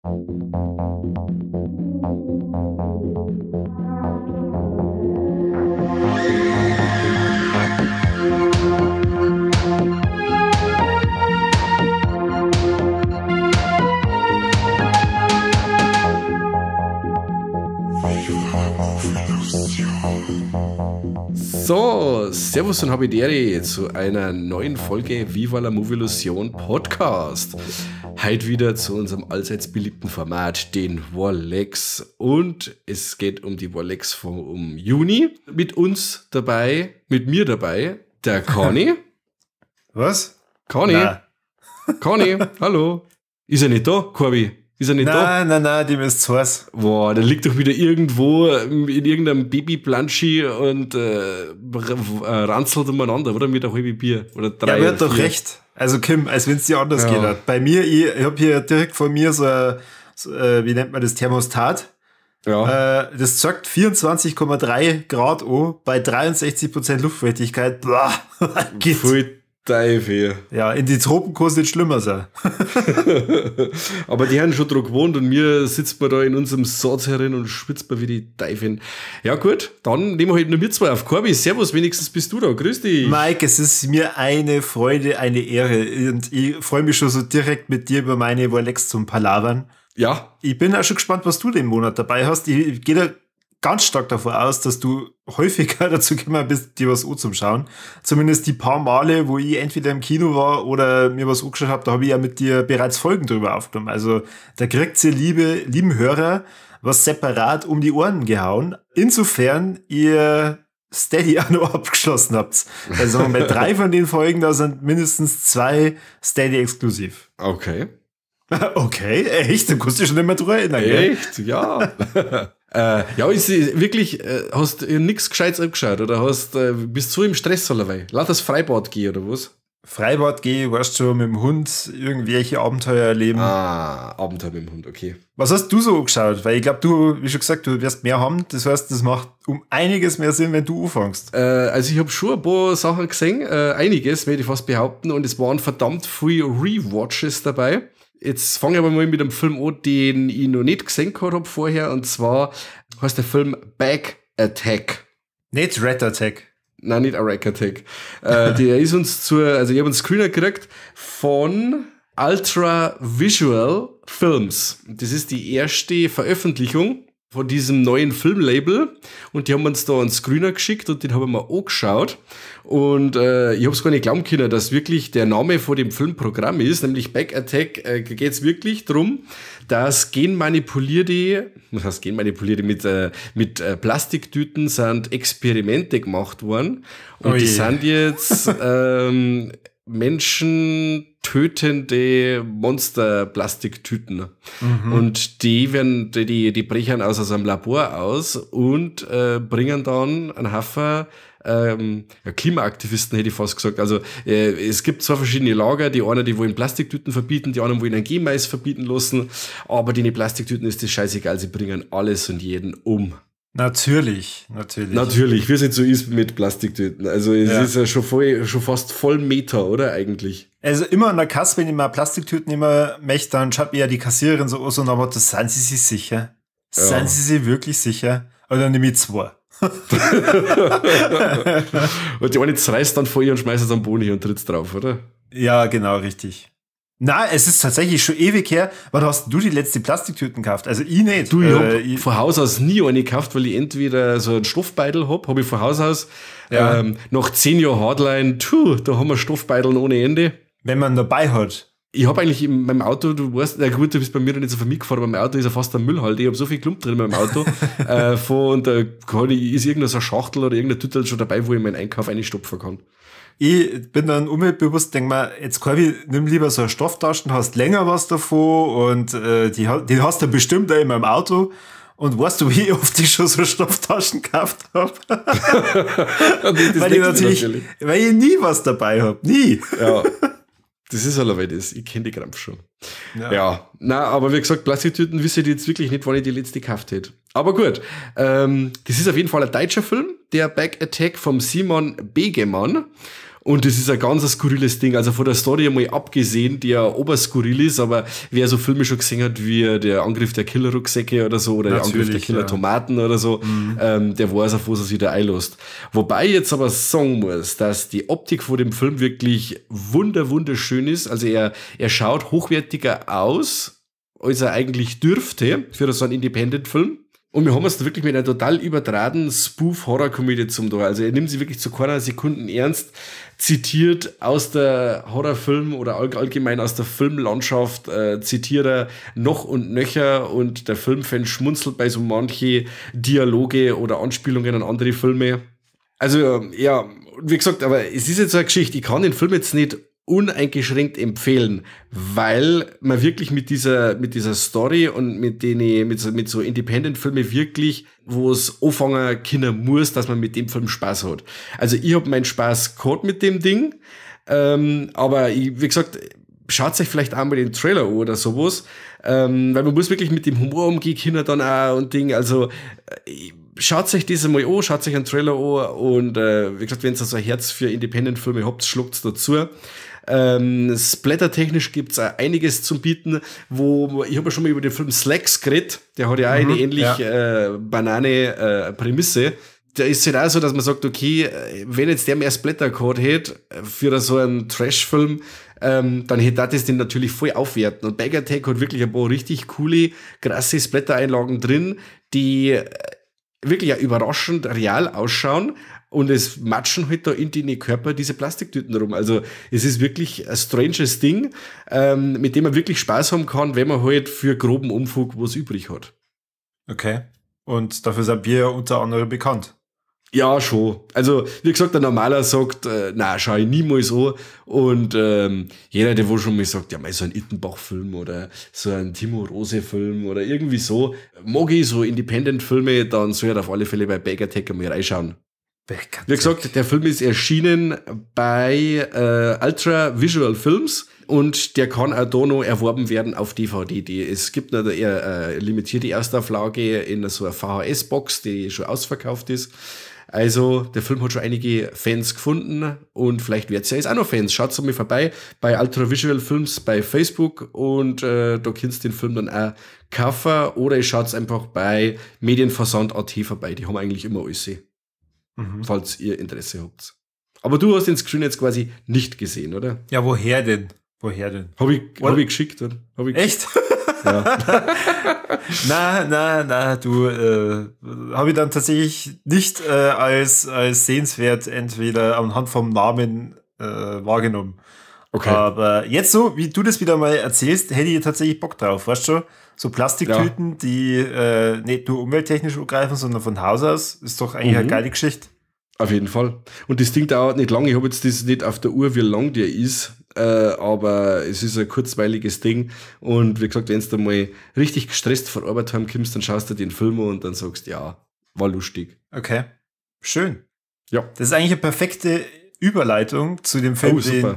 So, Servus und Habidere zu einer neuen Folge Viva la Movilusion Podcast. Heute wieder zu unserem allseits beliebten Format, den Warlex. Und es geht um die Warlex vom Juni. Mit uns dabei, mit mir dabei, der Conny. Was? Conny. Conny, hallo. Ist er nicht da, Corby? Ist er nicht da? Nein, dem ist zu heiß. Boah, der liegt doch wieder irgendwo in irgendeinem Baby-Planschi und ranzelt umeinander, oder? Mit einem halben Bier. Oder drei. Ja, wird doch recht. Also Kim, als wenn es dir anders geht hat. Bei mir, ich habe hier direkt vor mir so wie nennt man das, Thermostat. Ja. Das sagt 24,3 Grad an bei 63% Luftfeuchtigkeit. Boah, geht. Voll Teufel. Ja, in die Tropen kann es nicht schlimmer sein. Aber die haben schon dran gewohnt und mir sitzt man da in unserem Satz herin und schwitzt man wie die Teufel. Ja gut, dann nehmen wir halt nur wir zwei auf. Corby, servus, wenigstens bist du da. Grüß dich. Mike, es ist mir eine Freude, eine Ehre und ich freue mich schon so direkt mit dir über meine Warlex zum Palavern. Ja. Ich bin auch schon gespannt, was du den Monat dabei hast. Ich gehe da ganz stark davon aus, dass du häufiger dazu gekommen bist, dir was anzuschauen. Zumindest die paar Male, wo ich entweder im Kino war oder mir was angeschaut habe, da habe ich ja mit dir bereits Folgen drüber aufgenommen. Also da kriegt ihr, lieben Hörer, was separat um die Ohren gehauen. Insofern ihr Steady auch noch abgeschlossen habt. Also bei 3 von den Folgen, da sind mindestens 2 Steady exklusiv. Okay. Okay, echt? Du kannst dich schon nicht mehr drüber erinnern, gell? Echt? Ja. Ja, ist wirklich, hast du nichts Gescheites angeschaut oder bist so im Stress allerweil? Lass das Freibad gehen oder was? Freibad gehen, weißt du, mit dem Hund irgendwelche Abenteuer erleben. Ah, Abenteuer mit dem Hund, okay. Was hast du so angeschaut? Weil ich glaube, du, wie schon gesagt, du wirst mehr haben. Das heißt, das macht um einiges mehr Sinn, wenn du anfängst. Also ich habe schon ein paar Sachen gesehen, einiges, würde ich fast behaupten. Und es waren verdammt viele Rewatches dabei. Jetzt fange ich aber mal mit einem Film an, den ich noch nicht gesehen habe vorher. Und zwar heißt der Film Back Attack. Nicht Rat Attack. Nein, nicht Rack Attack. Der ist uns also ich habe einen Screener gekriegt von Ultra Visual Films. Das ist die erste Veröffentlichung von diesem neuen Filmlabel und die haben uns da einen Screener geschickt und den haben wir angeschaut und ich habe es gar nicht glauben können, dass wirklich der Name von dem Filmprogramm ist, nämlich Back Attack. Geht es wirklich darum, dass genmanipulierte mit Plastiktüten sind Experimente gemacht worden und die sind jetzt menschentötende Monster-Plastiktüten. Mhm. Und die brechen aus einem Labor aus und bringen dann einen Haufen Klimaaktivisten, hätte ich fast gesagt. Also es gibt 2 verschiedene Lager. Die einen, die wollen Plastiktüten verbieten, die anderen wollen einen Genmais verbieten lassen. Aber den Plastiktüten ist das scheißegal. Sie bringen alles und jeden um. Natürlich. Natürlich, wie es jetzt so ist mit Plastiktüten. Also es ist ja schon fast voll Meta, oder eigentlich? Also immer an der Kasse, wenn ich mal Plastiktüten immer möchte, dann schaut mir ja die Kassiererin so aus und aber sind Sie sich sicher? Ja. Sind Sie sich wirklich sicher? Oder dann nehme ich 2. Und die eine zerreißt dann vor ihr und schmeißt es am Boden hier und tritt drauf, oder? Ja, genau, richtig. Na, es ist tatsächlich schon ewig her. Wann hast du die letzte Plastiktüten gekauft? Also ich nicht. Du, ich hab von Haus aus nie eine gekauft, weil ich entweder so einen Stoffbeutel habe ich von Haus aus. Ja. Nach 10 Jahren Hardline, da haben wir Stoffbeuteln ohne Ende. Wenn man dabei hat. Ich habe eigentlich in meinem Auto, du weißt, na gut, du bist bei mir noch nicht so viel mitgefahren, aber mein Auto ist ja fast ein Müllhalde. Ich habe so viel Klump drin in meinem Auto. Und da ist irgendeine so eine Schachtel oder irgendein Tüttel schon dabei, wo ich meinen Einkauf einstopfen kann. Ich bin dann umweltbewusst, denk mal, jetzt Corby, nimm lieber so eine Stofftaschen, hast länger was davon und die hast du bestimmt auch in meinem Auto. Und weißt du, wie oft ich schon so Stofftaschen gekauft habe? Weil ich nie was dabei habe. Nie. Ja. Das ist allerweil das. Ich kenne die Krampf schon. Ja. Na, aber wie gesagt, Plastiktüten wisse ich jetzt wirklich nicht, wann ich die letzte gekauft hätte. Aber gut. Das ist auf jeden Fall ein deutscher Film, der Back Attack vom Simon Begemann. Und das ist ein ganz skurriles Ding. Also von der Story einmal abgesehen, die ja oberskurril ist, aber wer so Filme schon gesehen hat, wie der Angriff der Killerrucksäcke oder so, oder der Angriff der Killer-Tomaten oder so, der weiß, auf was er sich wieder einlässt. Wobei ich jetzt aber sagen muss, dass die Optik von dem Film wirklich wunderschön ist. Also er schaut hochwertiger aus, als er eigentlich dürfte für so einen Independent-Film. Und wir haben es da wirklich mit einer total übertraten Spoof-Horror-Komödie zum Tor. Also er nimmt sie wirklich zu keiner Sekunden ernst, zitiert aus der Horrorfilm oder allgemein aus der Filmlandschaft, zitiert er noch und nöcher und der Filmfan schmunzelt bei so manche Dialoge oder Anspielungen an andere Filme. Also ja, wie gesagt, aber es ist jetzt so eine Geschichte, ich kann den Film jetzt nicht uneingeschränkt empfehlen, weil man wirklich mit dieser Story und mit so Independent-Filme wirklich, wo es anfangen können muss, dass man mit dem Film Spaß hat. Also ich habe meinen Spaß gehabt mit dem Ding, aber wie gesagt, schaut euch vielleicht einmal den Trailer an oder sowas, weil man muss wirklich mit dem Humor umgehen können dann auch und Ding, also schaut euch das mal an, schaut euch einen Trailer an und wie gesagt, wenn ihr so ein Herz für Independent-Filme habt, schluckt's dazu. Splatter-technisch gibt's auch einiges zum Bieten, ich habe ja schon mal über den Film Slacks geredet, der hat ja auch eine ähnlich banane Prämisse. Da ist es halt auch so, dass man sagt, okay, wenn jetzt der mehr Splatter gehabt hätte für so einen Trash-Film, dann hätte das den natürlich voll aufwerten. Und Bagatech hat wirklich ein paar richtig coole, krasse Splatter-Einlagen drin, die wirklich ja überraschend real ausschauen und es matschen halt da in die Körper diese Plastiktüten rum. Also es ist wirklich ein stranges Ding, mit dem man wirklich Spaß haben kann, wenn man halt für groben Umfug was übrig hat. Okay. Und dafür sind wir ja unter anderem bekannt. Ja, schon. Also, wie gesagt, der Normaler sagt, na, schau ich niemals an. Und jeder, der wohl schon mal sagt, ja, mal so ein Ittenbach-Film oder so ein Timo Rose-Film oder irgendwie so, mag ich so Independent-Filme, dann soll er auf alle Fälle bei Bagatech mal reinschauen. Wie gesagt, der Film ist erschienen bei Ultra Visual Films und der kann auch da noch erworben werden auf DVD. Es gibt noch eine limitierte Erstauflage in so einer VHS-Box, die schon ausverkauft ist. Also, der Film hat schon einige Fans gefunden und vielleicht werdet ihr jetzt auch noch Fans. Schaut mal vorbei bei Ultra Visual Films bei Facebook und da könnt ihr den Film dann auch kaufen oder ihr schaut einfach bei Medienversand.at vorbei. Die haben eigentlich immer alles. Falls ihr Interesse habt. Aber du hast den Screen jetzt quasi nicht gesehen, oder? Ja, woher denn? Hab ich geschickt, oder? Echt? Ja. Na, du, habe ich dann tatsächlich nicht als sehenswert entweder anhand vom Namen wahrgenommen. Okay. Aber jetzt so, wie du das wieder mal erzählst, hätte ich tatsächlich Bock drauf, weißt du? So Plastiktüten, die nicht nur umwelttechnisch angreifen, sondern von Haus aus, ist doch eigentlich eine geile Geschichte. Auf jeden Fall. Und das Ding dauert nicht lange. Ich habe jetzt das nicht auf der Uhr, wie lang der ist, aber es ist ein kurzweiliges Ding. Und wie gesagt, wenn du mal richtig gestresst vor Arbeit heimkommst, dann schaust du den Film an und dann sagst, ja, war lustig. Okay, schön. Ja. Das ist eigentlich eine perfekte Überleitung zu dem Film, den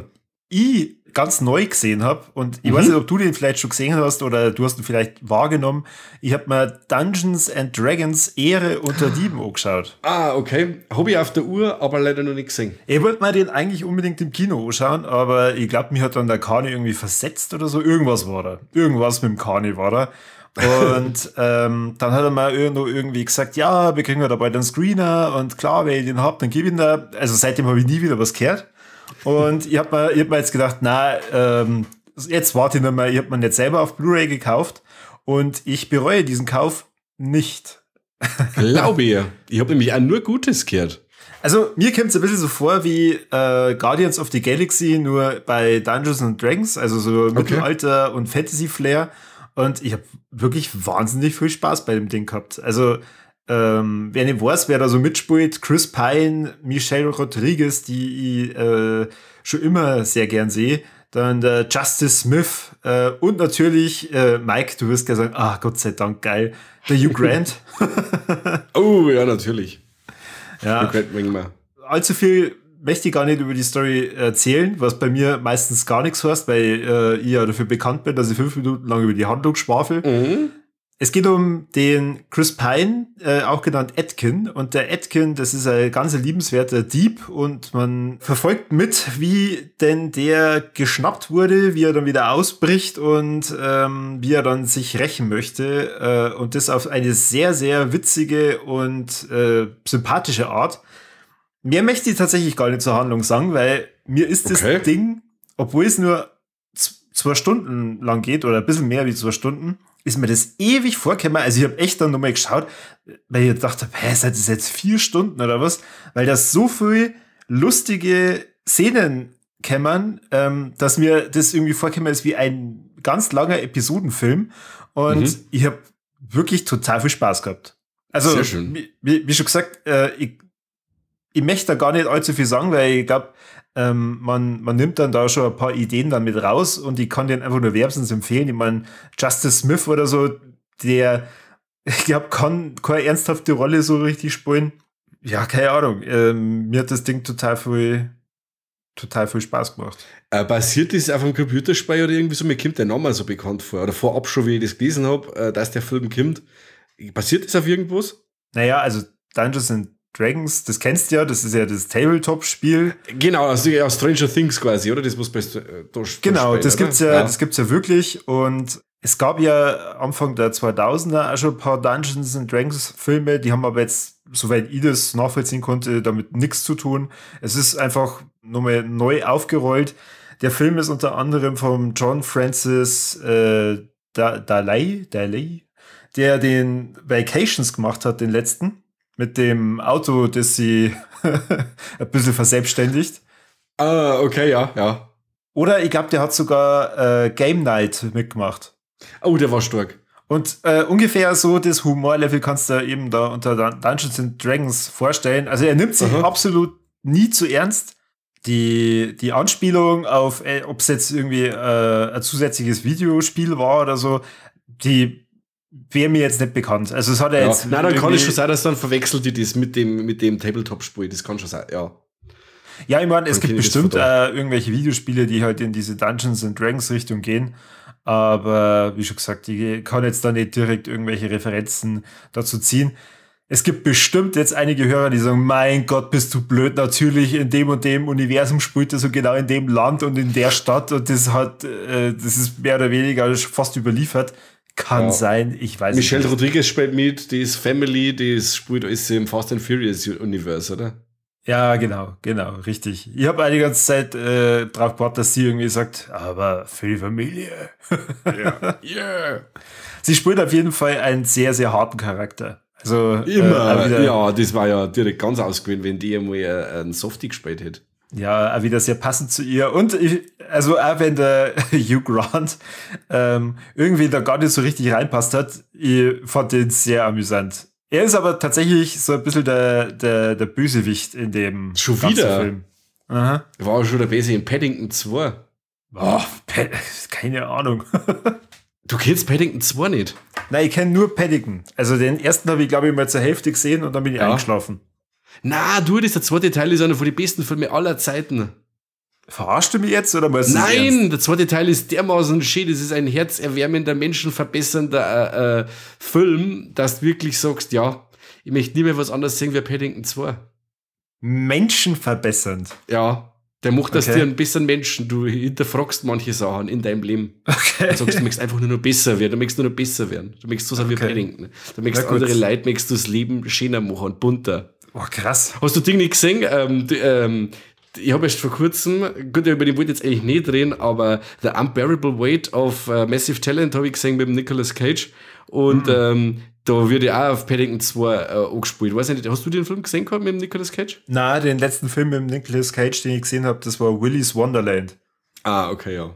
ich ganz neu gesehen habe. Und ich weiß nicht, ob du den vielleicht schon gesehen hast oder du hast ihn vielleicht wahrgenommen. Ich habe mir Dungeons and Dragons Ehre unter Dieben angeschaut. Ah, okay. Habe ich auf der Uhr, aber leider noch nicht gesehen. Ich wollte mir den eigentlich unbedingt im Kino anschauen, aber ich glaube, mich hat dann der Kani irgendwie versetzt oder so. Irgendwas war da. Irgendwas mit dem Kani war da. Und dann hat er mal irgendwie gesagt, ja, wir kriegen ja dabei den Screener und klar, wenn ich den hab, dann gebe ich ihn da. Also seitdem habe ich nie wieder was gehört. Und ich hab mir jetzt gedacht, jetzt warte ich noch mal, ich habe mir nicht selber auf Blu-ray gekauft und ich bereue diesen Kauf nicht. Glaube ich. Ich habe nämlich auch nur Gutes gehört. Also mir kommt es ein bisschen so vor wie Guardians of the Galaxy, nur bei Dungeons and Dragons, also so Mittelalter und Fantasy-Flair. Und ich habe wirklich wahnsinnig viel Spaß bei dem Ding gehabt. Also wer nicht weiß, wer da so mitspielt, Chris Pine, Michelle Rodriguez, die ich schon immer sehr gern sehe, dann der Justice Smith und natürlich Mike, du wirst gerne sagen, Gott sei Dank, geil, der Hugh Grant. Oh, ja, natürlich. Ja. Hugh Grant manchmal. Allzu viel möchte ich gar nicht über die Story erzählen, was bei mir meistens gar nichts heißt, weil ich ja dafür bekannt bin, dass ich 5 Minuten lang über die Handlung schwafel. Es geht um den Chris Pine, auch genannt Atkin. Und der Atkin, das ist ein ganz liebenswerter Dieb. Und man verfolgt mit, wie denn der geschnappt wurde, wie er dann wieder ausbricht und wie er dann sich rächen möchte. Und das auf eine sehr, sehr witzige und sympathische Art. Mehr möchte ich tatsächlich gar nicht zur Handlung sagen, weil mir ist das Ding, obwohl es nur 2 Stunden lang geht oder ein bisschen mehr wie 2 Stunden, ist mir das ewig vorgekommen. Also ich habe echt dann nochmal geschaut, weil ich dachte, seid das jetzt 4 Stunden oder was? Weil da so viel lustige Szenen kämmern, dass mir das irgendwie vorgekommen ist wie ein ganz langer Episodenfilm. Und ich habe wirklich total viel Spaß gehabt. Also, sehr schön. Wie schon gesagt, ich möchte da gar nicht allzu viel sagen, weil ich glaube, man nimmt dann da schon ein paar Ideen dann mit raus und ich kann den einfach nur wärmstens empfehlen. Ich meine, Justice Smith oder so, der, ich glaube, kann keine ernsthafte Rolle so richtig spielen. Ja, keine Ahnung. Mir hat das Ding total viel Spaß gemacht. Basiert das auf einem Computerspiel oder irgendwie so? Mir kommt der Name so bekannt vor. Oder vorab schon, wie ich das gelesen habe, dass der Film kommt. Basiert das auf irgendwas? Naja, also Dungeons and Dragons, das kennst du ja, das ist ja das Tabletop-Spiel. Genau, also ja, Stranger Things quasi, oder? Das muss bei genau, das gibt's ja wirklich. Und es gab ja Anfang der 2000er auch schon ein paar Dungeons and Dragons Filme, die haben aber jetzt, soweit ich das nachvollziehen konnte, damit nichts zu tun. Es ist einfach nochmal neu aufgerollt. Der Film ist unter anderem von John Francis Daley, der den Vacations gemacht hat, den letzten. Mit dem Auto, das sie ein bisschen verselbstständigt. Okay, ja. Oder ich glaube, der hat sogar Game Night mitgemacht. Oh, der war stark. Und ungefähr so das Humorlevel kannst du eben da unter Dungeons and Dragons vorstellen. Also er nimmt sich absolut nie zu ernst. Die Anspielung auf, ob es jetzt irgendwie ein zusätzliches Videospiel war oder so, die wäre mir jetzt nicht bekannt. Also es hat er jetzt. Nein, dann kann es schon sein, dass dann verwechselt die das mit dem Tabletop-Spiel. Das kann schon sein, ja. Ja, ich meine, es gibt bestimmt irgendwelche Videospiele, die halt in diese Dungeons and Dragons Richtung gehen. Aber wie schon gesagt, ich kann jetzt da nicht direkt irgendwelche Referenzen dazu ziehen. Es gibt bestimmt jetzt einige Hörer, die sagen, mein Gott, bist du blöd, natürlich in dem und dem Universum spielt er so genau in dem Land und in der Stadt und das ist mehr oder weniger fast überliefert. Kann sein, ich weiß nicht. Michelle Rodriguez spielt mit, die ist Family, die spielt alles im Fast and Furious Universe, oder? Ja, genau, richtig. Ich habe die ganze Zeit drauf gewartet, dass sie irgendwie sagt, aber für die Familie. Yeah. Sie spielt auf jeden Fall einen sehr, sehr harten Charakter. Also immer, das war ja direkt ganz ausgewählt, wenn die einmal einen Softie gespielt hätte. Ja, auch wieder sehr passend zu ihr. Und auch wenn der Hugh Grant irgendwie da gar nicht so richtig reinpasst hat, ich fand den sehr amüsant. Er ist aber tatsächlich so ein bisschen der Bösewicht in dem schon wieder Film. Aha. War schon der Böse in Paddington 2. Oh, keine Ahnung. Du kennst Paddington 2 nicht? Nein, ich kenne nur Paddington. Also den ersten habe ich, glaube ich, mal zur Hälfte gesehen und dann bin ich eingeschlafen. Na, der zweite Teil ist einer von den besten Filme aller Zeiten. Verarschst du mich jetzt oder meinst du das Nein, ernst? der zweite Teil ist dermaßen schön. Das ist ein herzerwärmender, menschenverbessernder Film, dass du wirklich sagst, ja, ich möchte nie mehr was anderes sehen wie Paddington 2. Menschenverbessernd? Ja, der macht aus dir einen besseren Menschen. Du hinterfragst manche Sachen in deinem Leben. Okay. Du sagst, du möchtest einfach nur noch besser werden. Du möchtest nur noch besser werden. Du möchtest so sein wie Paddington. Du möchtest andere Leute, möchtest du das Leben schöner machen und bunter. Oh, krass. Hast du Ding nicht gesehen? Ich habe erst vor kurzem, gut, über den wollte ich jetzt eigentlich nicht reden, aber The Unbearable Weight of Massive Talent habe ich gesehen mit dem Nicolas Cage. Und da wird ja auch auf Paddington 2 angespielt. Weiß nicht, hast du den Film gesehen gehabt mit dem Nicolas Cage? Nein, den letzten Film mit dem Nicolas Cage, den ich gesehen habe, das war Willy's Wonderland. Ah, okay, ja.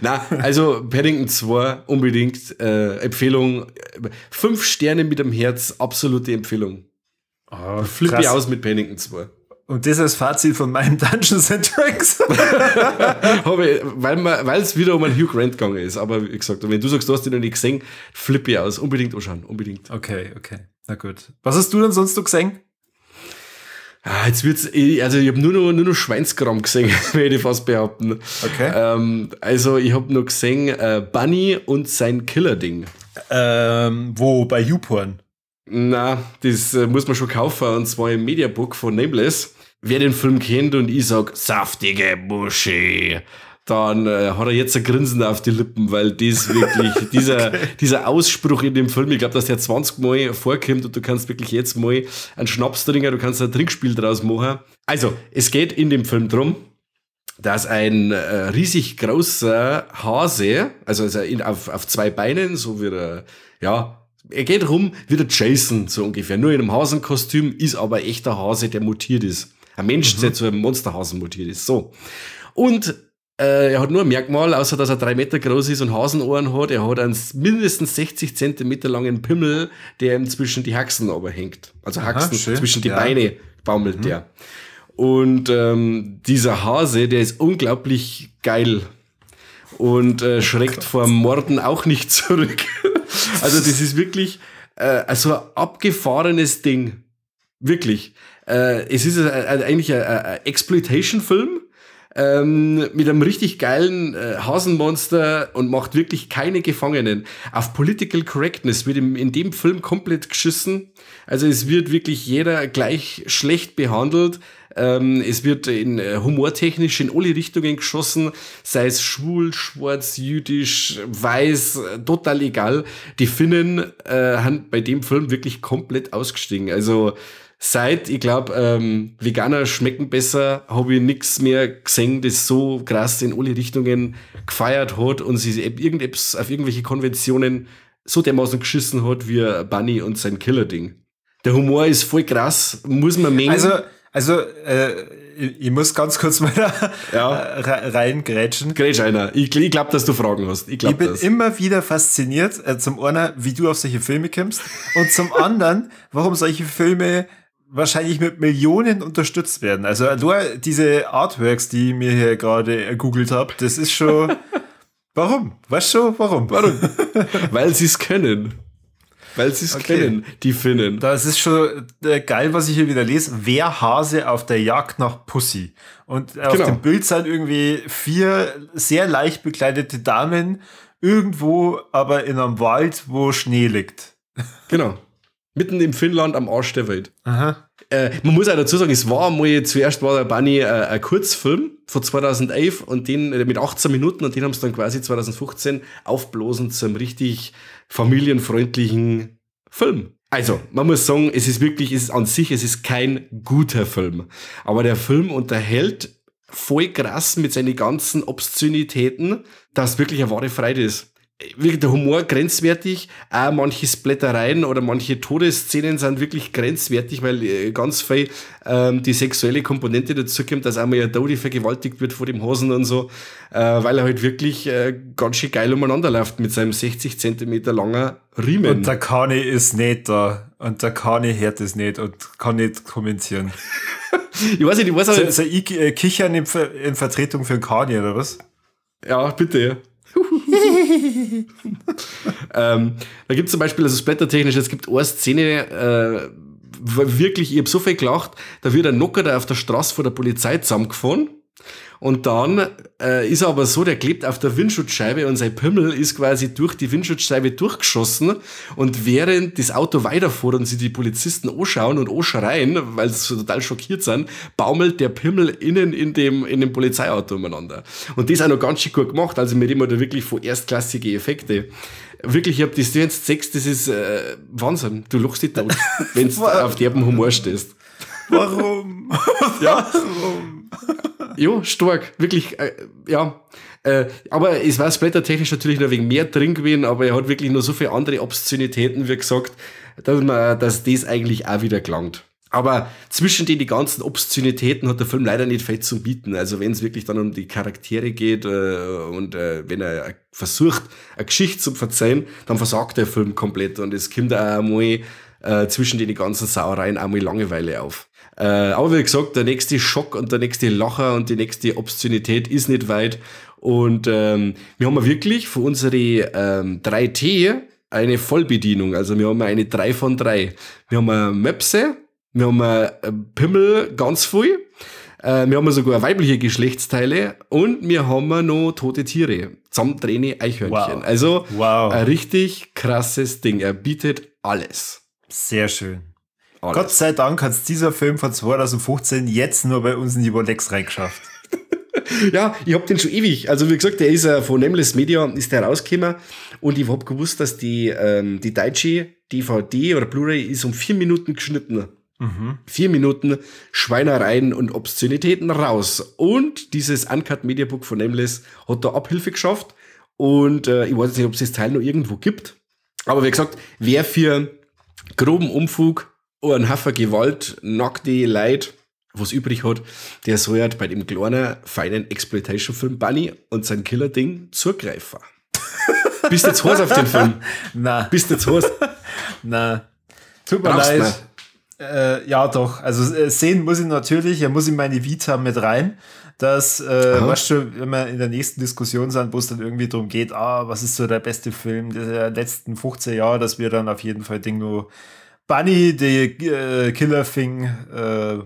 Na, also Paddington 2 unbedingt Empfehlung. 5 Sterne mit dem Herz, absolute Empfehlung. Oh, Flippe aus mit Paddington 2. Und das als Fazit von meinem Dungeons and Dragons. Weil es wieder um einen Hugh Grant gegangen ist. Aber wie gesagt, wenn du sagst, du hast ihn noch nicht gesehen, flippe aus. Unbedingt anschauen, unbedingt. Okay. Na gut. Was hast du denn sonst noch gesehen? Jetzt wird's, also ich habe nur noch Schweinskram gesehen, würde ich fast behaupten. Okay. Also ich habe noch gesehen Bunny und sein Killer-Ding. Wo? Bei YouPorn? Na, das muss man schon kaufen, und zwar im Mediabook von Nameless. Wer den Film kennt und ich sag, saftige Muschi, dann hat er jetzt ein Grinsen auf die Lippen, weil das wirklich, dieser Ausspruch in dem Film, ich glaube, dass der 20 Mal vorkommt, und du kannst wirklich jetzt mal einen Schnaps trinken, du kannst ein Trinkspiel draus machen. Also, es geht in dem Film drum, dass ein riesig großer Hase, also auf zwei Beinen, so wie er geht rum wie der Jason, so ungefähr. Nur in einem Hasenkostüm, ist aber ein echter Hase, der mutiert ist. Ein Mensch, der zu einem Monsterhasen mutiert ist. So. Und er hat nur ein Merkmal, außer dass er 3 Meter groß ist und Hasenohren hat. Er hat einen mindestens 60 Zentimeter langen Pimmel, der ihm zwischen die Haxen aber hängt. Also Haxen, zwischen die Beine baumelt der. Und dieser Hase, der ist unglaublich geil und schreckt vor Morden auch nicht zurück. Also das ist wirklich so ein abgefahrenes Ding. Wirklich. Es ist eigentlich ein Exploitation-Film mit einem richtig geilen Hasenmonster und macht wirklich keine Gefangenen. Auf Political Correctness wird in dem Film komplett geschissen. Also es wird wirklich jeder gleich schlecht behandelt. Es wird humortechnisch in alle Richtungen geschossen, sei es schwul, schwarz, jüdisch, weiß, total egal. Die Finnen haben bei dem Film wirklich komplett ausgestiegen. Also seit, ich glaube, Veganer schmecken besser, habe ich nichts mehr gesehen, das so krass in alle Richtungen gefeiert hat und sich irgendetwas auf irgendwelche Konventionen so dermaßen geschissen hat wie Bunny und sein Killer-Ding. Der Humor ist voll krass, muss man mengen. Also, ich muss ganz kurz mal reingrätschen. Grätsch einer. Ich glaube, dass du Fragen hast. Ich bin immer wieder fasziniert, zum einen, wie du auf solche Filme kommst, und zum anderen, warum solche Filme wahrscheinlich mit Millionen unterstützt werden. Also nur diese Artworks, die ich mir hier gerade gegoogelt habe, das ist schon... Warum? Weißt du, warum? Weil sie es können. Weil sie es kennen, die Finnen. Das ist schon geil, was ich hier wieder lese. Wer Hase auf der Jagd nach Pussy. Und auf dem Bild sind irgendwie 4 sehr leicht bekleidete Damen, irgendwo aber in einem Wald, wo Schnee liegt. Genau. Mitten im Finnland am Arsch der Welt. Aha. Man muss auch dazu sagen, zuerst war der Bunny ein Kurzfilm von 2011 und den mit 18 Minuten, und den haben sie dann quasi 2015 aufblasen zu einem richtig familienfreundlichen Film. Also, man muss sagen, es ist kein guter Film. Aber der Film unterhält voll krass mit seinen ganzen Obszönitäten, dass wirklich eine wahre Freude ist. Wirklich der Humor grenzwertig, auch manche Splattereien oder manche Todesszenen sind wirklich grenzwertig, weil ganz viel die sexuelle Komponente dazu kommt, dass einmal ein Dodi vergewaltigt wird vor dem Hasen und so, weil er halt wirklich ganz schön geil umeinander läuft mit seinem 60 Zentimeter langer Riemen. Und der Kani ist nicht da und der Kani hört es nicht und kann nicht kommentieren. Ich weiß nicht, Soll ich kichern in Vertretung für den Kani oder was? Ja, bitte. Da gibt es zum Beispiel, also splattertechnisch, es gibt eine Szene, wirklich, ich habe so viel gelacht, da wird ein Nocker da auf der Straße vor der Polizei zusammengefahren, und dann ist er aber so, der klebt auf der Windschutzscheibe und sein Pimmel ist quasi durch die Windschutzscheibe durchgeschossen, und während das Auto weiterfährt und sich die Polizisten anschauen und anschreien, weil sie so total schockiert sind, baumelt der Pimmel innen in dem Polizeiauto umeinander. Und das ist auch noch ganz schön gut gemacht, also wir reden da wirklich von erstklassige Effekte. Wirklich, ich hab das jetzt 6, das ist Wahnsinn. Du lachst dich tot, wenn du auf derben Humor stehst. Warum? Ja. Warum? Ja, stark. Wirklich, ja. Aber es war splattertechnisch natürlich noch wegen mehr drin gewesen, aber er hat wirklich noch so viele andere Obszönitäten, wie gesagt, dass das eigentlich auch wieder gelangt. Aber zwischen die ganzen Obszönitäten hat der Film leider nicht viel zu bieten. Also wenn es wirklich dann um die Charaktere geht und wenn er versucht, eine Geschichte zu verzeihen, dann versagt der Film komplett, und es kommt auch einmal zwischen den ganzen Sauereien einmal Langeweile auf. Aber wie gesagt, der nächste Schock und der nächste Lacher und die nächste Obszönität ist nicht weit. Und wir haben wirklich für unsere 3T eine Vollbedienung. Also wir haben eine 3 von 3. Wir haben eine Möpse, wir haben eine Pimmel ganz viel. Wir haben sogar weibliche Geschlechtsteile und wir haben noch tote Tiere. Zusammenträne Eichhörnchen. Wow. Also Wow. ein richtig krasses Ding. Er bietet alles. Sehr schön. Alles. Gott sei Dank hat dieser Film von 2015 jetzt nur bei uns in die Rolex reingeschafft. Ja, ich hab den schon ewig. Also wie gesagt, der ist von Nameless Media, ist der rausgekommen und ich hab gewusst, dass die deutsche DVD oder Blu-ray ist um 4 Minuten geschnitten. 4 Minuten Schweinereien und Obszönitäten raus. Und dieses Uncut Media Book von Nameless hat da Abhilfe geschafft. Und ich weiß jetzt nicht, ob es das Teil noch irgendwo gibt. Aber wie gesagt, wer für groben Umfug und einen Haufen Gewalt, nackte Leid, was übrig hat, der soll halt bei dem kleinen, feinen Exploitation-Film Bunny und sein Killer-Ding zugreifen. Bist du jetzt heiß auf den Film? Na, Bist du jetzt heiß? na. Tut mir Brauchst leid. Ja, doch. Also sehen muss ich natürlich, er muss in meine Vita mit rein. Das, weißt du, wenn wir in der nächsten Diskussion sind, wo es dann irgendwie darum geht, was ist so der beste Film der letzten 15 Jahre, dass wir dann auf jeden Fall Ding nur Bunny, die Killer Thing,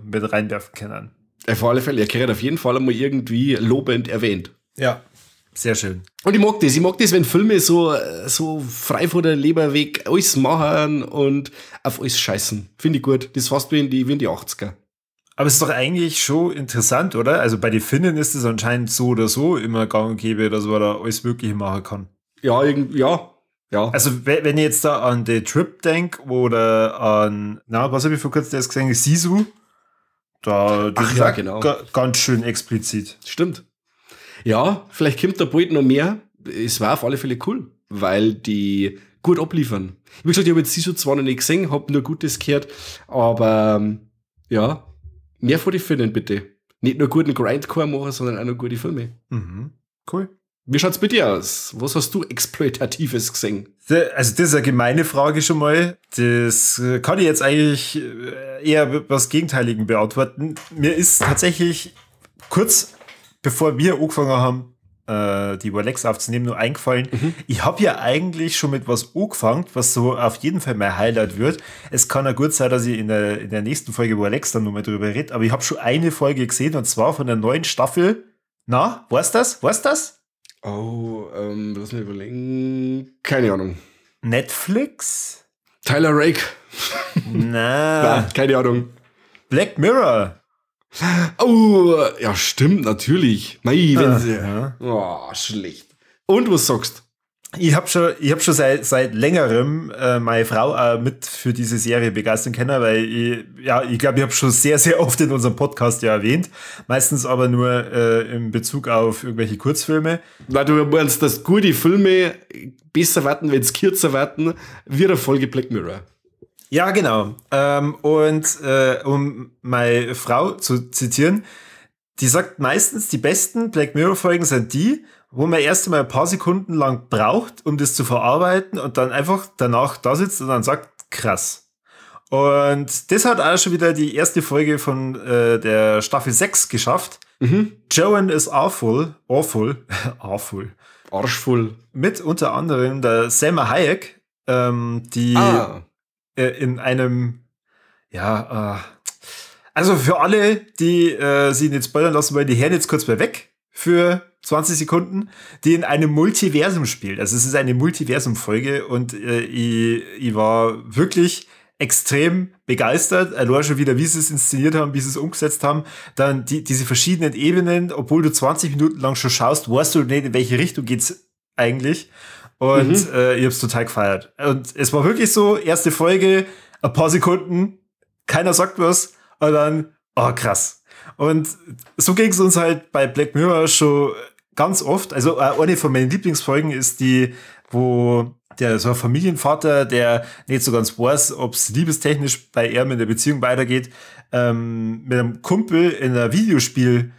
mit reinwerfen können. Auf alle Fälle, er gehört auf jeden Fall einmal irgendwie lobend erwähnt. Ja, sehr schön. Und ich mag das. Ich mag das, wenn Filme so frei von der Leber weg alles machen und auf alles scheißen. Finde ich gut. Das ist fast wie in die 80er. Aber es ist doch eigentlich schon interessant, oder? Also bei den Finnen ist es anscheinend so oder so immer gang und gäbe, dass man da alles Mögliche machen kann. Ja, ja. Also wenn ich jetzt da an The Trip denke oder an, was habe ich vor kurzem erst gesehen, Sisu, das ist ja, auch genau. Ganz schön explizit. Stimmt. Ja, vielleicht kommt da bald noch mehr. Es war auf alle Fälle cool, weil die gut abliefern. Wie gesagt, ich habe jetzt Sisu zwar noch nicht gesehen, habe nur Gutes gehört, aber ja, mehr von den Filmen bitte. Nicht nur guten Grindcore machen, sondern auch noch gute Filme. Mhm. Cool. Wie schaut's bei dir aus? Was hast du Exploitatives gesehen? Also das ist eine gemeine Frage schon mal. Das kann ich jetzt eigentlich eher was Gegenteiligen beantworten. Mir ist tatsächlich kurz bevor wir angefangen haben, die Rolex aufzunehmen, nur eingefallen. Ich habe ja eigentlich schon mit was angefangen, was so auf jeden Fall mein Highlight wird. Es kann ja gut sein, dass ich in der nächsten Folge Rolex dann nochmal drüber rede, aber ich habe schon eine Folge gesehen und zwar von der neuen Staffel. Na, weißt das? Oh, lass mich überlegen. Keine Ahnung. Netflix? Tyler Rake. Na, keine Ahnung. Black Mirror. Oh, ja, stimmt, natürlich. Mei, wenn sie. Ja. Oh, schlecht. Und was sagst? Ich hab schon seit längerem meine Frau auch mit für diese Serie begeistern können, weil ich glaube, ich habe schon sehr, sehr oft in unserem Podcast ja erwähnt. Meistens aber nur in Bezug auf irgendwelche Kurzfilme. Weil du meinst, dass gute Filme besser warten, wenn es kürzer warten, wie eine Folge Black Mirror. Ja, genau. Um meine Frau zu zitieren, die sagt meistens, die besten Black Mirror-Folgen sind die, wo man erst einmal ein paar Sekunden lang braucht, um das zu verarbeiten und dann einfach danach da sitzt und dann sagt, krass. Und das hat auch schon wieder die erste Folge von der Staffel 6 geschafft. Joan is awful. Arschvoll. Mit unter anderem der Selma Hayek, die in einem, also für alle, die sie nicht spoilern lassen wollen, die hören jetzt kurz mal weg für 20 Sekunden, die in einem Multiversum spielt. Also es ist eine Multiversum-Folge und ich war wirklich extrem begeistert, allein schon wieder, wie sie es inszeniert haben, wie sie es umgesetzt haben. Dann diese verschiedenen Ebenen, obwohl du 20 Minuten lang schon schaust, weißt du nicht, in welche Richtung geht's eigentlich. Und ich hab's total gefeiert. Und es war wirklich so, erste Folge, ein paar Sekunden, keiner sagt was, und dann, krass. Und so ging es uns halt bei Black Mirror schon ganz oft. Also eine von meinen Lieblingsfolgen ist die, wo so ein Familienvater, der nicht so ganz weiß, ob es liebestechnisch bei ihm in der Beziehung weitergeht, mit einem Kumpel in ein Videospiel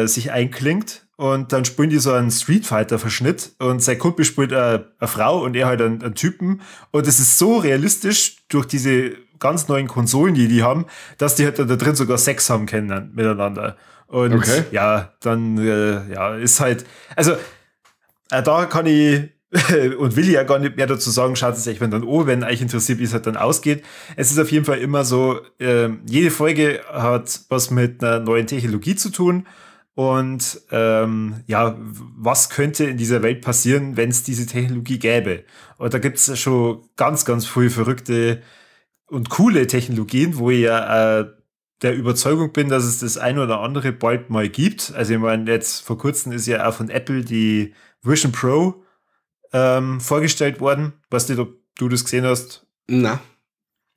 sich einklingt. Und dann spielen die so einen Street Fighter-Verschnitt und sein Kumpel spielt eine Frau und er halt einen Typen. Und es ist so realistisch durch diese ganz neuen Konsolen, die haben, dass die halt da drin sogar Sex haben können miteinander. Und dann ist halt, also da kann ich und will ja gar nicht mehr dazu sagen, schaut es euch wenn dann wenn euch interessiert, wie es halt dann ausgeht. Es ist auf jeden Fall immer so, jede Folge hat was mit einer neuen Technologie zu tun und was könnte in dieser Welt passieren, wenn es diese Technologie gäbe. Und da gibt es schon ganz, ganz viele verrückte und coole Technologien, wo ich ja der Überzeugung bin, dass es das ein oder andere bald mal gibt. Also ich meine, jetzt vor kurzem ist ja auch von Apple die Vision Pro vorgestellt worden. Weißt du, ob du das gesehen hast? Na.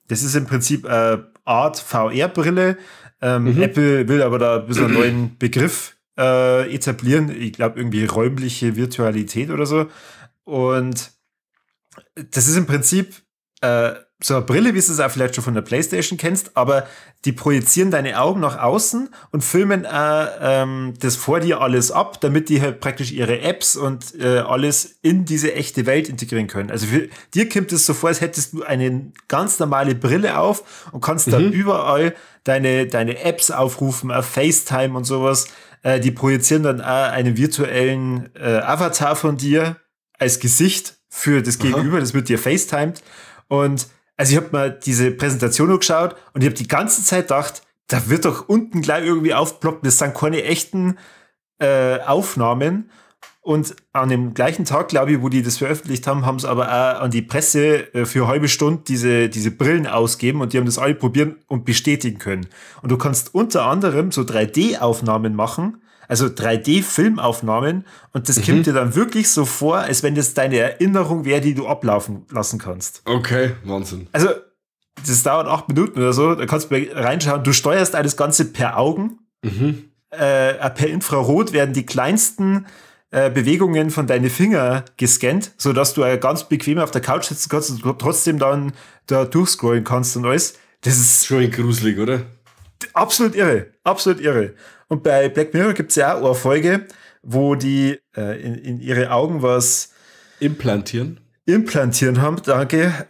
Das ist im Prinzip eine Art VR-Brille. Apple will aber da ein bisschen einen neuen Begriff etablieren. Ich glaube, irgendwie räumliche Virtualität oder so. Und das ist im Prinzip so eine Brille, wie du es auch vielleicht schon von der PlayStation kennst, aber die projizieren deine Augen nach außen und filmen das vor dir alles ab, damit die halt praktisch ihre Apps und alles in diese echte Welt integrieren können. Also für dir kommt es so vor, als hättest du eine ganz normale Brille auf und kannst da überall deine Apps aufrufen, auf FaceTime und sowas. Die projizieren dann auch einen virtuellen Avatar von dir als Gesicht für das Gegenüber, das wird dir FaceTimed. Und also ich habe mir diese Präsentation angeschaut und ich habe die ganze Zeit gedacht, da wird doch unten gleich irgendwie aufploppen, das sind keine echten Aufnahmen. Und an dem gleichen Tag, glaube ich, wo die das veröffentlicht haben, haben sie aber auch an die Presse für eine halbe Stunde diese Brillen ausgeben und die haben das alle probieren und bestätigen können. Und du kannst unter anderem so 3D-Aufnahmen machen, also 3D-Filmaufnahmen und das kommt dir dann wirklich so vor, als wenn das deine Erinnerung wäre, die du ablaufen lassen kannst. Okay, Wahnsinn. Also das dauert 8 Minuten oder so, da kannst du reinschauen, du steuerst alles Ganze per Augen, per Infrarot werden die kleinsten Bewegungen von deinen Finger gescannt, sodass du ganz bequem auf der Couch sitzen kannst und trotzdem dann da durchscrollen kannst und alles. Das ist schon gruselig, oder? Absolut irre, absolut irre. Und bei Black Mirror gibt es ja auch eine Folge, wo die in ihre Augen was implantieren haben, danke,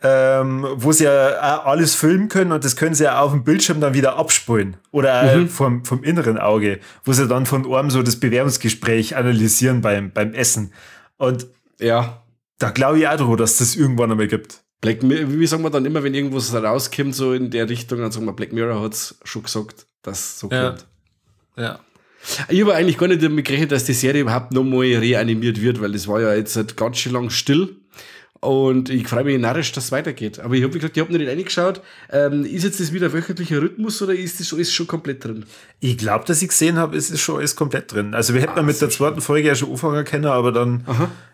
wo sie ja auch alles filmen können und das können sie ja auf dem Bildschirm dann wieder abspulen. Oder vom inneren Auge, wo sie dann von oben so das Bewerbungsgespräch analysieren beim Essen. Und ja, da glaube ich auch dran, dass das irgendwann einmal gibt. Black Mirror, wie sagen wir dann immer, wenn irgendwas rauskommt, so in der Richtung, dann sagen wir, Black Mirror hat es schon gesagt, dass so kommt. Ja. Ich habe eigentlich gar nicht damit gerechnet, dass die Serie überhaupt nochmal reanimiert wird, weil das war ja jetzt halt ganz schön lang still. Und ich freue mich narrisch, dass es weitergeht. Aber ich habe gesagt, ich habe noch nicht reingeschaut. Ist jetzt das wieder wöchentlicher Rhythmus oder ist schon komplett drin? Ich glaube, dass ich gesehen habe, es ist schon alles komplett drin. Also wir hätten mit der zweiten Folge ja schon anfangen können, aber dann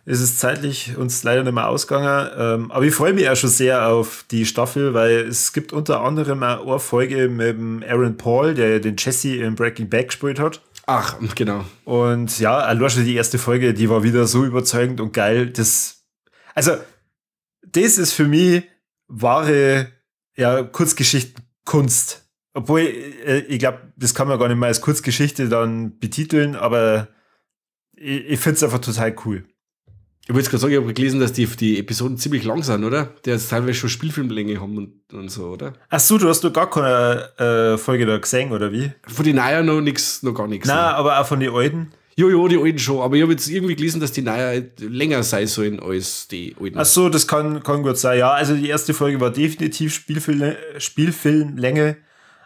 ist es zeitlich uns leider nicht mehr ausgegangen. Aber ich freue mich auch schon sehr auf die Staffel, weil es gibt unter anderem auch eine Folge mit dem Aaron Paul, der den Jesse in Breaking Bad gespielt hat. Ach, genau. Und ja, allein schon die erste Folge, die war wieder so überzeugend und geil. Das ist für mich wahre Kurzgeschichtenkunst. Obwohl, ich glaube, das kann man gar nicht mehr als Kurzgeschichte dann betiteln, aber ich finde es einfach total cool. Ich wollte jetzt gerade sagen, ich habe gelesen, dass die Episoden ziemlich lang sind, oder? Die jetzt teilweise schon Spielfilmlänge haben und so, oder? Ach so, du hast doch gar keine Folge da gesehen, oder wie? Von den Neuen noch gar nichts. Nein, aber auch von den alten? Jo, die alten schon. Aber ich habe jetzt irgendwie gelesen, dass die Neuen länger sein sollen als die alten. Ach so, das kann gut sein. Ja, also die erste Folge war definitiv Spielfilmlänge.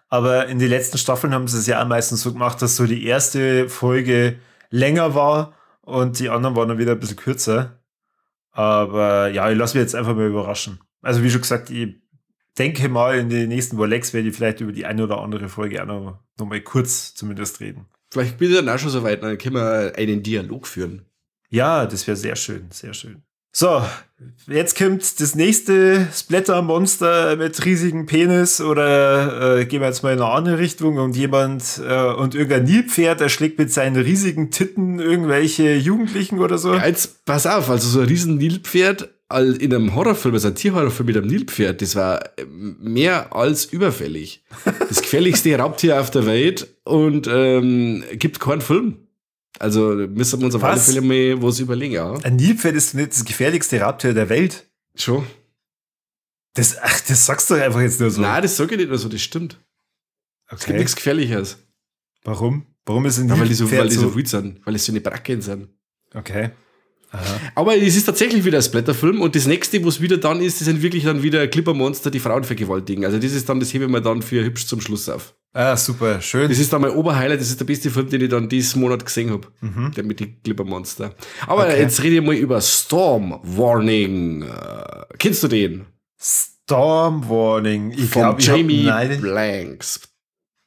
Aber in den letzten Staffeln haben sie es ja auch meistens so gemacht, dass so die erste Folge länger war und die anderen waren dann wieder ein bisschen kürzer. Aber ja, ich lasse mich jetzt einfach mal überraschen. Also wie schon gesagt, ich denke mal, in den nächsten Wolex werde ich vielleicht über die eine oder andere Folge auch noch mal kurz zumindest reden. Vielleicht bin ich dann auch schon so weit, dann können wir einen Dialog führen. Ja, das wäre sehr schön, sehr schön. So, jetzt kommt das nächste Splatter-Monster mit riesigem Penis oder gehen wir jetzt mal in eine andere Richtung und irgendein Nilpferd erschlägt mit seinen riesigen Titten irgendwelche Jugendlichen oder so. Ja, jetzt pass auf, also so ein riesen Nilpferd in einem Horrorfilm, also ein Tierhorrorfilm mit einem Nilpferd, das war mehr als überfällig. Das gefährlichste Raubtier auf der Welt und gibt keinen Film. Also müssen wir uns auf alle Fälle mal was überlegen. Ja. Ein Nilpferd ist nicht das gefährlichste Raubtier der Welt. Schon. Das sagst du doch einfach jetzt nur so. Nein, das sage ich nicht nur so, das stimmt. Okay. Es gibt nichts Gefährliches. Warum? Warum ist ein Nilpferd weil die so wild sind, weil es so eine Bracken sind. Okay. Aber es ist tatsächlich wieder ein Splatterfilm und das nächste, wo es wieder dann ist, das sind wirklich dann wieder Clippermonster, die Frauen vergewaltigen. Also das ist dann, das hebe ich mir dann für hübsch zum Schluss auf. Ah, super, schön. Das ist dann mein Oberhighlight, das ist der beste Film, den ich dann diesen Monat gesehen habe. Der mit den Clippermonster. Aber jetzt rede ich mal über Storm Warning. Kennst du den? Storm Warning. Ich Von glaube, Jamie Blanks.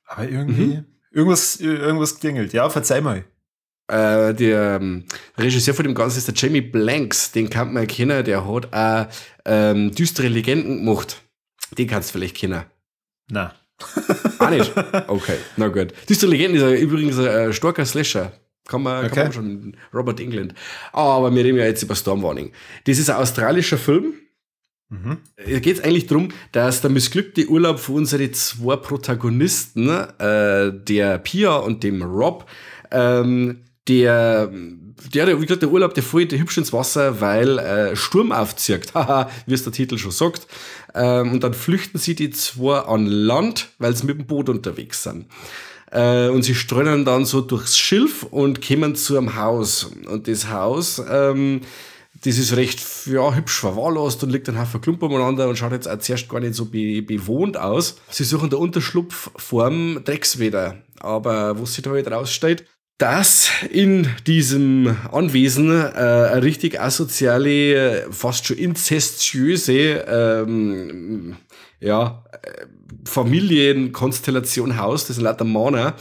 Aber irgendwie, irgendwas klingelt. Ja, verzeih mal. Der Regisseur von dem Ganzen ist der Jamie Blanks. Den kann man kennen. Der hat auch düstere Legenden gemacht. Den kannst du vielleicht kennen. Na. Auch nicht? Okay, na gut. Düstere Legenden ist übrigens ein starker Slasher. Kann man schon, Robert Englund. Aber wir reden ja jetzt über Storm Warning. Das ist ein australischer Film. Da geht es eigentlich darum, dass der missglückte Urlaub für unsere zwei Protagonisten, der Pia und dem Rob, der wie gesagt, der Urlaub, der fällt hübsch ins Wasser, weil Sturm aufzieht. Haha, wie es der Titel schon sagt. Und dann flüchten sie die zwei an Land, weil sie mit dem Boot unterwegs sind. Und sie streunen dann so durchs Schilf und kommen zu einem Haus. Und das Haus, das ist recht hübsch verwahrlost und liegt ein Haufen Klumpen umeinander und schaut jetzt auch zuerst gar nicht so bewohnt aus. Sie suchen den Unterschlupf vorm Drecksweder. Aber was sich da halt raussteht, dass in diesem Anwesen eine richtig asoziale, fast schon inzestiöse Familienkonstellation haust, das sind lauter Männer,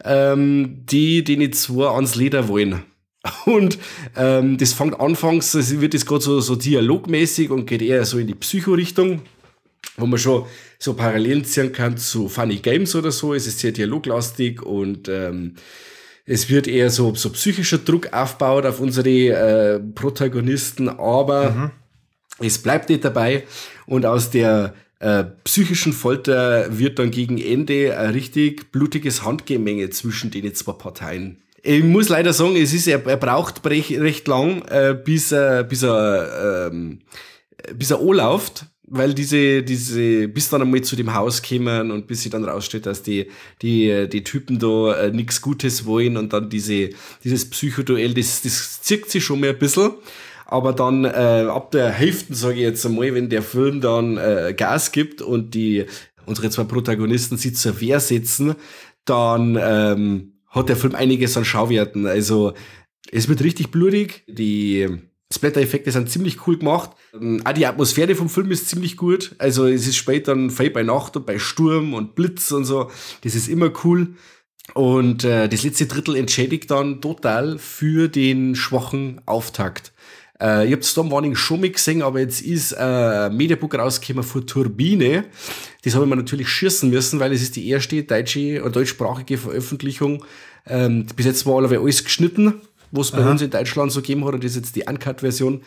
die zwei ans Leder wollen. Und das fängt anfangs, es wird das gerade so dialogmäßig und geht eher so in die Psycho-Richtung, wo man schon so Parallelen ziehen kann zu Funny Games oder so. Es ist sehr dialoglastig und es wird eher so psychischer Druck aufgebaut auf unsere Protagonisten, aber es bleibt nicht dabei und aus der psychischen Folter wird dann gegen Ende ein richtig blutiges Handgemenge zwischen den zwei Parteien. Ich muss leider sagen, er braucht recht lang, bis er anläuft, weil bis dann einmal zu dem Haus kommen und bis sie dann raussteht, dass die Typen da nichts Gutes wollen und dann dieses Psychoduell, das zirkt sich schon mehr ein bisschen. Aber dann ab der Hälfte, sage ich jetzt einmal, wenn der Film dann Gas gibt und unsere zwei Protagonisten sich zur Wehr setzen, dann hat der Film einiges an Schauwerten. Also es wird richtig blutig, die Splatter-Effekte sind ziemlich cool gemacht. Auch die Atmosphäre vom Film ist ziemlich gut. Also es ist später dann Fade bei Nacht und bei Sturm und Blitz und so. Das ist immer cool. Und das letzte Drittel entschädigt dann total für den schwachen Auftakt. Ich habe Storm Warning schon mit gesehen, aber jetzt ist ein Mediabook rausgekommen von Turbine. Das habe ich mir natürlich schießen müssen, weil es ist die erste deutschsprachige Veröffentlichung. Bis jetzt war alles geschnitten, was es bei uns in Deutschland so gegeben hat, und das ist jetzt die Uncut-Version.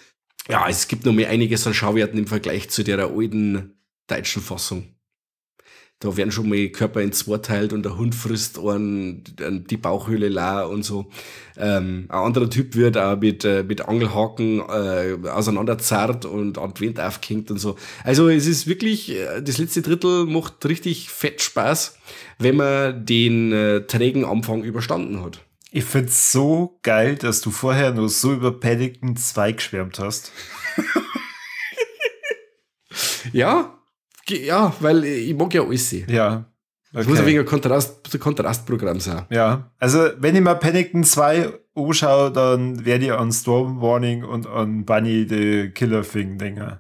Ja, es gibt noch mehr einiges an Schauwerten im Vergleich zu der alten deutschen Fassung. Da werden schon mal Körper in zwei teilt und der Hund frisst die Bauchhöhle leer und so. Ein anderer Typ wird auch mit Angelhaken auseinanderzerrt und an die Wand aufgehängt und so. Also es ist wirklich, das letzte Drittel macht richtig fett Spaß, wenn man den trägen Anfang überstanden hat. Ich find's so geil, dass du vorher nur so über Paddington 2 geschwärmt hast. Ja, weil ich mag ja alles sehen. Ja. Okay. Es muss ein wenig ein Kontrastprogramm sein. Ja, also wenn ich mal Paddington 2 anschaue, dann werde ich an Storm Warning und an Bunny the Killer Thing denken.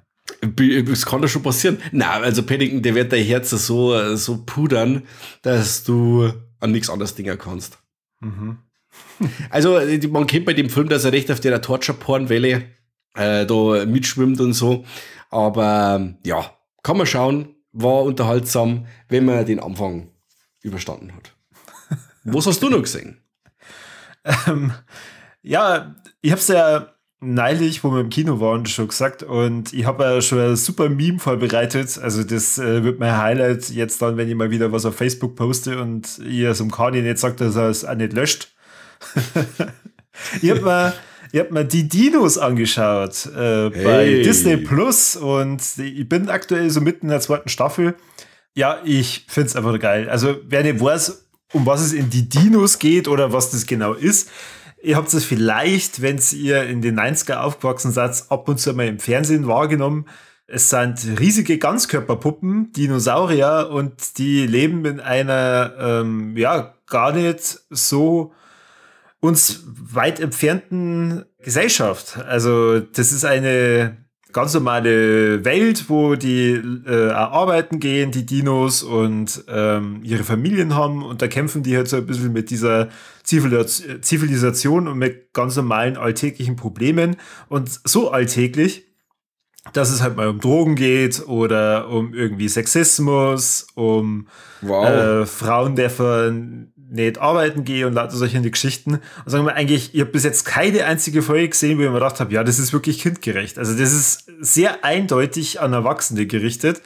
Das kann doch schon passieren. Nein, also Paddington, der wird dein Herz so pudern, dass du an nichts anderes denken kannst. Also man kennt bei dem Film, dass er recht auf der Torture-Porn-Welle da mitschwimmt und so. Aber ja, kann man schauen, war unterhaltsam, wenn man den Anfang überstanden hat. Was hast du noch gesehen? Ja, ich habe es ja neulich, wo wir im Kino waren, schon gesagt, und ich habe ja schon ein super Meme vorbereitet. Also das wird mein Highlight jetzt dann, wenn ich mal wieder was auf Facebook poste und ihr so einem Kani nicht sagt, dass er es auch nicht löscht. Ich hab mir die Dinos angeschaut bei Disney Plus, und ich bin aktuell so mitten in der 2. Staffel. Ja, ich find's einfach geil. Also wer nicht weiß, um was es in die Dinos geht oder was das genau ist, Ihr habt es vielleicht, wenn ihr in den 90er aufgewachsen seid, ab und zu mal im Fernsehen wahrgenommen. Es sind riesige Ganzkörperpuppen, Dinosaurier, und die leben in einer, gar nicht so uns weit entfernten Gesellschaft. Also das ist eine ganz normale Welt, wo die arbeiten gehen, die Dinos, und ihre Familien haben, und da kämpfen die halt so ein bisschen mit dieser Zivilisation und mit ganz normalen alltäglichen Problemen, und so alltäglich, dass es halt mal um Drogen geht oder um irgendwie Sexismus, um Frauen, die nicht arbeiten gehen und lauter solche Geschichten. Und sagen wir eigentlich, ich habe bis jetzt keine einzige Folge gesehen, wo ich mir gedacht habe, ja, das ist wirklich kindgerecht. Also das ist sehr eindeutig an Erwachsene gerichtet.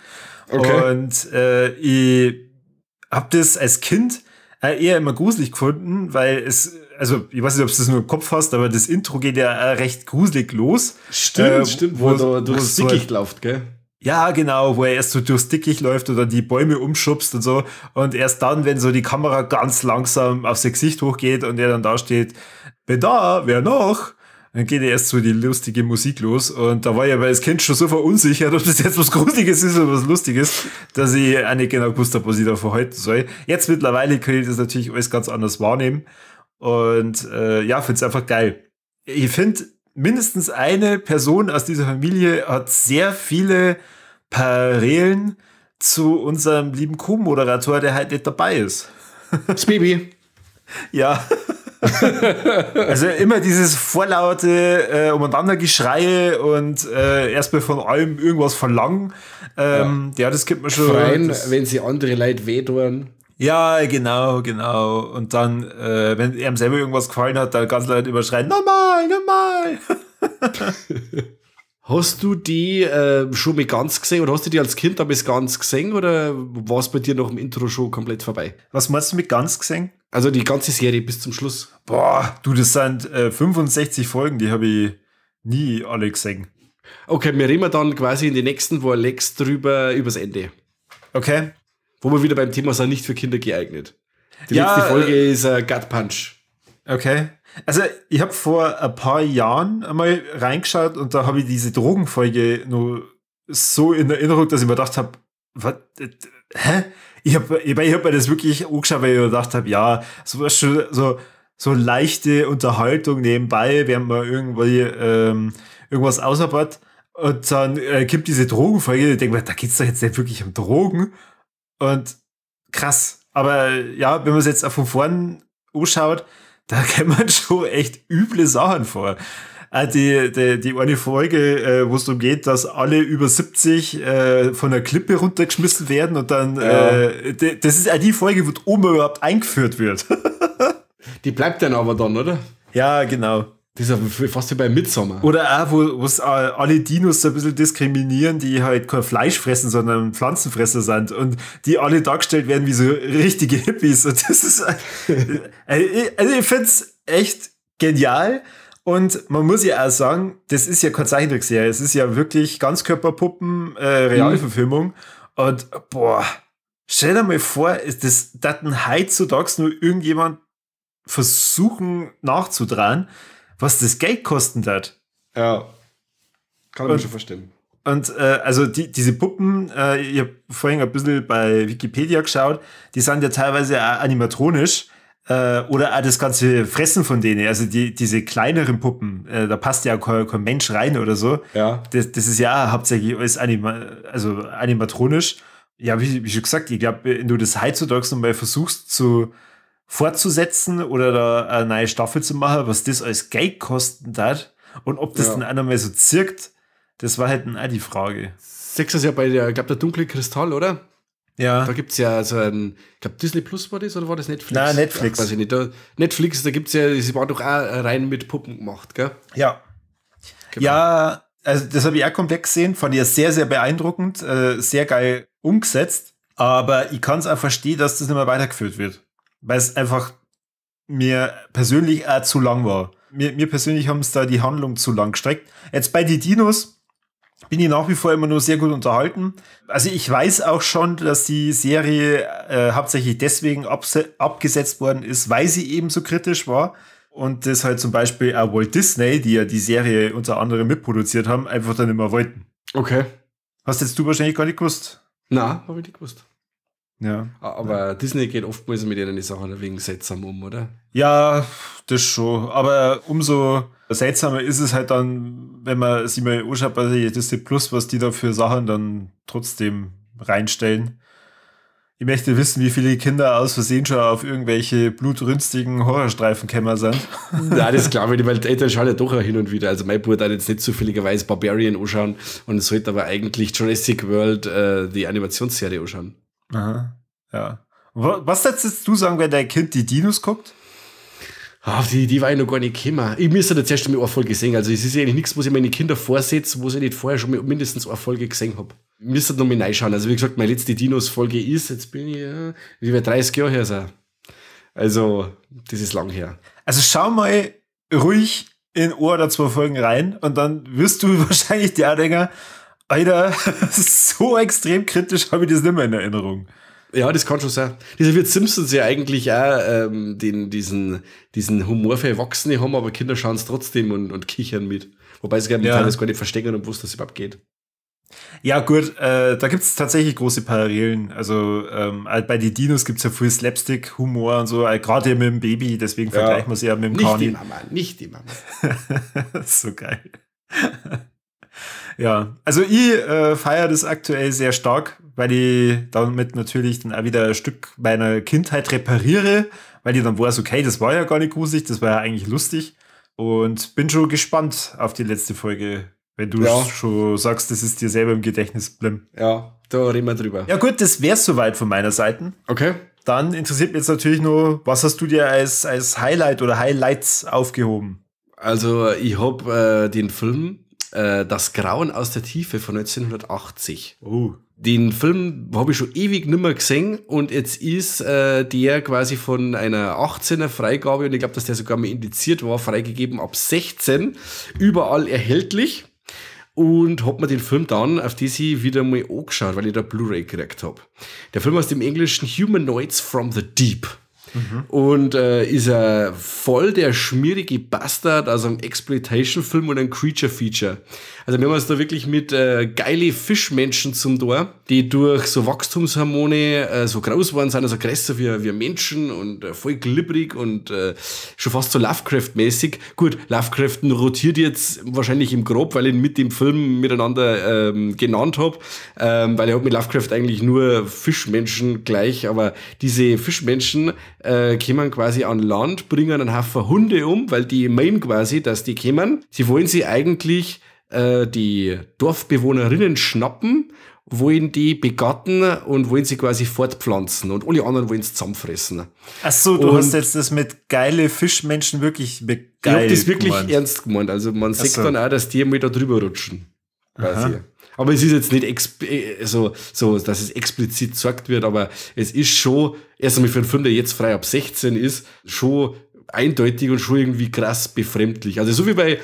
Okay. Und ich habe das als Kind eher immer gruselig gefunden, weil es, also ich weiß nicht, ob du das nur im Kopf hast, aber das Intro geht ja recht gruselig los. Stimmt, wo er durchs Dickicht läuft, gell? Ja, genau, wo er erst so durchs Dickicht läuft oder die Bäume umschubst und so. Und erst dann, wenn so die Kamera ganz langsam auf sein Gesicht hochgeht und er dann da steht, bin da, wer noch? Dann geht erst so die lustige Musik los. Und da war ich aber als Kind schon so verunsichert, ob das jetzt was Gruseliges ist oder was Lustiges, dass ich auch nicht genau gewusst habe, was ich da verhalten soll. Jetzt mittlerweile kann ich das natürlich alles ganz anders wahrnehmen. Und finde es einfach geil. Ich finde, mindestens eine Person aus dieser Familie hat sehr viele Parallelen zu unserem lieben Co-Moderator, der halt nicht dabei ist. Das Baby. Ja. Also immer dieses vorlaute Umeinandergeschreie und erstmal von allem irgendwas verlangen. Das gibt man schon. Freien, wenn sie andere Leute wehtun. Ja, genau. Und dann, wenn ihm selber irgendwas gefallen hat, dann ganz laut überschreien, nochmal. Hast du die schon mal ganz gesehen oder hast du die als Kind damals ganz gesehen oder war es bei dir noch im Intro schon komplett vorbei? Was meinst du mit ganz gesehen? Also die ganze Serie bis zum Schluss. Boah, du, das sind 65 Folgen, die habe ich nie alle gesehen. Okay, wir reden dann quasi in den nächsten, wo Alex übers Ende. Okay. Wo wir wieder beim Thema sind, nicht für Kinder geeignet. Die letzte Folge ist Gut Punch. Okay. Also ich habe vor ein paar Jahren einmal reingeschaut und da habe ich diese Drogenfolge nur so in Erinnerung, dass ich mir gedacht habe, was? Hä? Ich hab mir das wirklich angeschaut, weil ich mir gedacht habe, ja, so leichte Unterhaltung nebenbei, während man irgendwie irgendwas ausarbeitet. Und dann gibt diese Drogenfolge, ich denke mir, da geht's doch jetzt nicht wirklich um Drogen. Und krass. Aber ja, wenn man es jetzt auch von vorn anschaut, da kennt man schon echt üble Sachen vor. Die eine Folge, wo es darum geht, dass alle über 70 von der Klippe runtergeschmissen werden und dann, das ist auch die Folge, wo die Oma überhaupt eingeführt wird. Die bleibt dann aber dann, oder? Ja, genau. Das ist ja fast wie bei Midsommar. Oder auch, wo es alle Dinos so ein bisschen diskriminieren, die halt kein Fleisch fressen, sondern Pflanzenfresser sind und die alle dargestellt werden wie so richtige Hippies. Und das ist, also ich find's echt genial. Und man muss ja auch sagen, das ist ja keine Zeichentrickserie, es ist ja wirklich Ganzkörperpuppen, Realverfilmung. Und boah, stell dir mal vor, das dann heutzutage nur irgendjemand versuchen nachzutragen, was das Geld kosten hat. Ja, kann ich mir schon verstehen. Und also diese Puppen, ich habe vorhin ein bisschen bei Wikipedia geschaut, die sind ja teilweise auch animatronisch oder auch das ganze Fressen von denen, also diese kleineren Puppen, da passt ja auch kein Mensch rein oder so. Ja. Das ist ja auch hauptsächlich alles animatronisch. Ja, wie schon gesagt, ich glaube, wenn du das heutzutage nochmal versuchst fortzusetzen oder da eine neue Staffel zu machen, was das als Geld kosten hat und ob das dann auch nochmal so zirkt, das war halt dann auch die Frage. Sechs ist ja bei der dunkle Kristall, oder? Ja. Da gibt es ja so ein, ich glaube Disney Plus war das oder war das Netflix? Nein, Netflix. Ja, weiß ich nicht. Netflix, da gibt es ja, sie waren doch auch rein mit Puppen gemacht, gell? Ja. Genau. Ja, also das habe ich auch komplett gesehen, fand ich sehr, sehr beeindruckend, sehr geil umgesetzt, aber ich kann es auch verstehen, dass das nicht mehr weitergeführt wird. Weil es einfach mir persönlich auch zu lang war. Mir persönlich haben es da die Handlung zu lang gestreckt. Jetzt bei die Dinos bin ich nach wie vor immer nur sehr gut unterhalten. Also ich weiß auch schon, dass die Serie hauptsächlich deswegen abgesetzt worden ist, weil sie eben so kritisch war. und das halt zum Beispiel auch Walt Disney, die ja die Serie unter anderem mitproduziert haben, einfach dann nicht mehr wollten. Okay. Hast jetzt du wahrscheinlich gar nicht gewusst? Na, habe ich nicht gewusst. Ja. Aber Disney geht oftmals mit ihren Sachen wegen seltsam um, oder? Ja, das schon. Aber umso seltsamer ist es halt dann, wenn man sich mal anschaut bei Disney Plus, was die da für Sachen dann trotzdem reinstellen. Ich möchte wissen, wie viele Kinder aus Versehen schon auf irgendwelche blutrünstigen Horrorstreifen gekommen sind. Nein, das glaube ich nicht, weil die Eltern schauen ja doch auch hin und wieder. Also mein Bruder hat jetzt nicht zufälligerweise Barbarian anschauen und es sollte aber eigentlich Jurassic World, die Animationsserie anschauen. Aha, ja. Was würdest du sagen, wenn dein Kind die Dinos guckt? Die war ich noch gar nicht gekommen. Ich müsste da zuerst mal eine Folge sehen. Also es ist ja eigentlich nichts, was ich meine Kinder vorsetze, wo ich nicht vorher schon mindestens eine Folge gesehen habe. Ich müsste noch mal reinschauen. Also wie gesagt, meine letzte Dinos-Folge ist, jetzt bin ich, wie wir 30 Jahre her sind. Also, das ist lang her. Also schau mal ruhig in 1 oder 2 Folgen rein und dann wirst du wahrscheinlich dir auch denken, Alter, so extrem kritisch habe ich das nicht mehr in Erinnerung. Ja, das kann schon sein. Dieser wird Simpsons ja eigentlich auch diesen Humor für Erwachsene haben, aber Kinder schauen es trotzdem und kichern mit. Wobei sie teilweise gar nicht verstehen und wussten, dass es überhaupt geht. Ja gut, da gibt es tatsächlich große Parallelen. Also bei den Dinos gibt es ja viel Slapstick-Humor und so, gerade mit dem Baby, deswegen vergleichen wir sie ja mit dem Kani. Nicht die Mama. So geil. Ja, also ich feiere das aktuell sehr stark, weil ich damit natürlich dann auch wieder ein Stück meiner Kindheit repariere, weil ich dann weiß, okay, das war ja gar nicht gruselig, das war ja eigentlich lustig und bin schon gespannt auf die letzte Folge, wenn du schon sagst, das ist dir selber im Gedächtnis geblieben. Ja, da reden wir drüber. Ja gut, das wär's soweit von meiner Seite. Okay. Dann interessiert mich jetzt natürlich nur, was hast du dir als Highlight oder Highlights aufgehoben? Also ich habe den Film Das Grauen aus der Tiefe von 1980. Den Film habe ich schon ewig nimmer gesehen und jetzt ist der quasi von einer 18er Freigabe und ich glaube, dass der sogar mal indiziert war, freigegeben ab 16, überall erhältlich und habe mir den Film dann auf das ich wieder mal angeschaut, weil ich da Blu-ray gekriegt habe. Der Film aus dem Englischen Humanoids from the Deep. Und ist voll der schmierige Bastard aus einem Exploitation-Film und einem Creature-Feature. Also wir haben uns da wirklich mit geile Fischmenschen zum Tor, die durch so Wachstumshormone so groß waren, sind also größer wie Menschen und voll glibberig und schon fast so Lovecraft-mäßig. Gut, Lovecraft rotiert jetzt wahrscheinlich im Grob, weil ich ihn mit dem Film miteinander genannt habe, weil er hat mit Lovecraft eigentlich nur Fischmenschen gleich, aber diese Fischmenschen kommen quasi an Land, bringen einen Haufen Hunde um, weil die meinen quasi, dass die kommen. Sie wollen sie eigentlich die Dorfbewohnerinnen schnappen, wollen die begatten und wollen sie quasi fortpflanzen und alle anderen wollen es zusammenfressen. Ach so, du hast jetzt das mit geile Fischmenschen wirklich mit geil. Ich hab das wirklich ernst gemeint. Also man sieht dann auch, dass die einmal da drüber rutschen. Quasi. Aber es ist jetzt nicht so, dass es explizit gesagt wird, aber es ist schon, erst einmal für einen Film, der jetzt frei ab 16 ist, schon eindeutig und schon irgendwie krass befremdlich. Also so wie wenn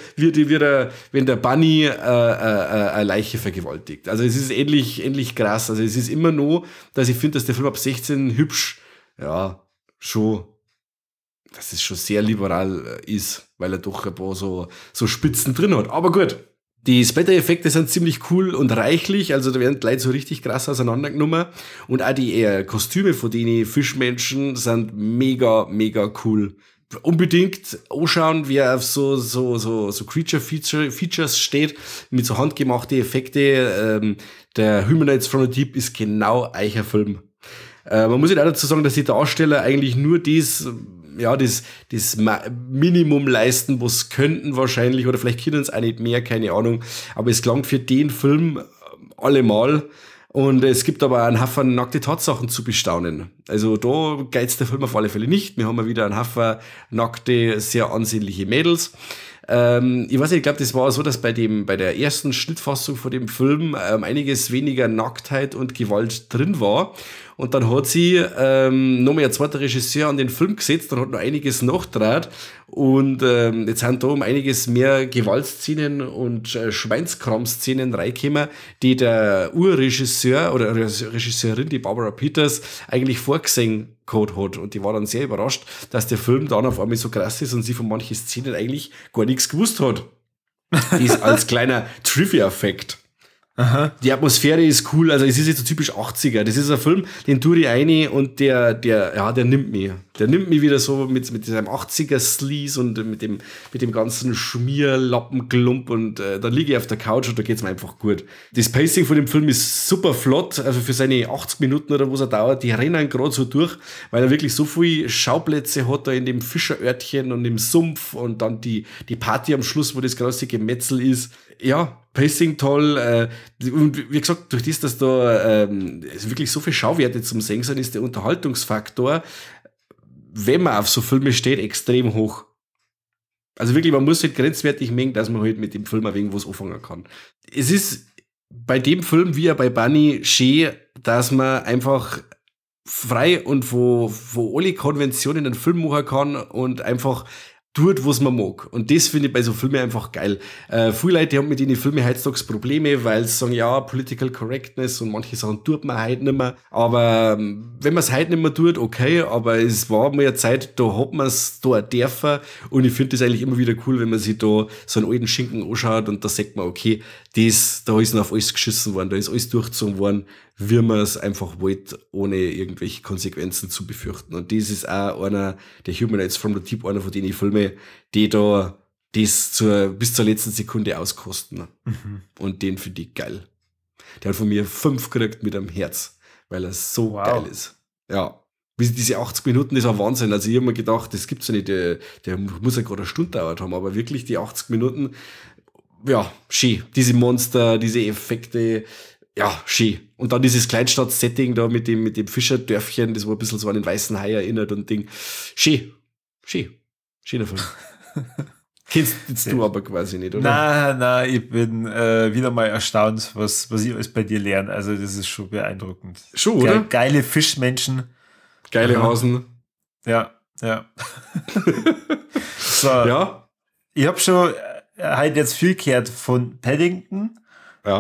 der Bunny eine Leiche vergewaltigt. Also es ist ähnlich krass. Also es ist immer nur, dass ich finde, dass der Film ab 16 hübsch, dass es schon sehr liberal ist, weil er doch ein paar so Spitzen drin hat. Aber gut. Die Splatter-Effekte sind ziemlich cool und reichlich, also da werden die Leute so richtig krass auseinandergenommen. Und auch die Kostüme von den Fischmenschen sind mega, mega cool. Unbedingt anschauen, wer auf so Creature-Features steht, mit so handgemachte Effekte. Der Humanoids from the Deep ist genau eicher Film. Man muss ja auch dazu sagen, dass die Darsteller eigentlich nur das Minimum leisten, was könnten wahrscheinlich, oder vielleicht können es auch nicht mehr, keine Ahnung. Aber es klang für den Film allemal. Und es gibt aber einen Haufen nackte Tatsachen zu bestaunen. Also da geizt der Film auf alle Fälle nicht. Wir haben ja wieder einen Haufen nackte, sehr ansehnliche Mädels. Ich weiß nicht, ich glaube, das war so, dass bei der ersten Schnittfassung von dem Film einiges weniger Nacktheit und Gewalt drin war. und dann hat sie nochmal ein zweiter Regisseur an den Film gesetzt und hat noch einiges nachgedreht und jetzt sind da um einiges mehr Gewaltszenen und Schweinskram-Szenen reingekommen, die der Urregisseur oder Regisseurin, die Barbara Peters, eigentlich vorgesehen gehabt hat. Und die war dann sehr überrascht, dass der Film dann auf einmal so krass ist und sie von manchen Szenen eigentlich gar nichts gewusst hat. Die ist als kleiner Trivia-Fact. Aha. Die Atmosphäre ist cool, also es ist jetzt so typisch 80er. Das ist ein Film, den tue ich rein und der nimmt mich. Der nimmt mich wieder so mit diesem 80er-Sleaze und mit dem ganzen Schmierlappenklump und dann liege ich auf der Couch und da geht's mir einfach gut. Das Pacing von dem Film ist super flott, also für seine 80 Minuten oder was er dauert, die rennen gerade so durch, weil er wirklich so viele Schauplätze hat da in dem Fischerörtchen und im Sumpf und dann die Party am Schluss, wo das große Gemetzel ist. Ja, Pacing toll. Und wie gesagt, durch das, dass da wirklich so viele Schauwerte zum Sehen sind, ist der Unterhaltungsfaktor, wenn man auf so Filme steht, extrem hoch. Also wirklich, man muss halt grenzwertig mengen, dass man halt mit dem Film ein wenig was anfangen kann. Es ist bei dem Film, wie bei Bunny, schön, dass man einfach frei und wo alle Konventionen einen Film machen kann und einfach tut, was man mag. Und das finde ich bei so Filmen einfach geil. Viele Leute haben mit den Filmen heutzutage Probleme, weil sie sagen, ja, Political Correctness und manche Sachen tut man heute nicht mehr. Aber wenn man es heute nicht mehr tut, okay, aber es war mal eine Zeit, da hat man es da auch dürfen. Und ich finde das eigentlich immer wieder cool, wenn man sich da so einen alten Schinken anschaut und da sagt man, okay, da ist noch auf alles geschissen worden, da ist alles durchgezogen worden, wie man es einfach wollte, ohne irgendwelche Konsequenzen zu befürchten. Und das ist auch einer der Humanites from the Deep, einer von den Filmen, die da das bis zur letzten Sekunde auskosten. Mhm. Und den finde ich geil. Der hat von mir 5 gekriegt mit einem Herz, weil er so geil ist. Ja. Diese 80 Minuten, das war Wahnsinn. Also ich habe mir gedacht, das gibt's ja nicht, der muss ja gerade eine Stunde dauert haben, aber wirklich die 80 Minuten, ja, schön. Diese Monster, diese Effekte, ja, schön. Und dann dieses Kleinstadt-Setting da mit dem Fischerdörfchen, das war ein bisschen so an den weißen Hai erinnert und Ding. Schön. Schöner Film. Kennst du aber quasi nicht, oder? Nein, ich bin wieder mal erstaunt, was ich alles bei dir lerne. Also das ist schon beeindruckend. Schon, oder? Geile Fischmenschen. Geile Hasen. Ja. So, ja. Ich habe schon halt jetzt viel gehört von Paddington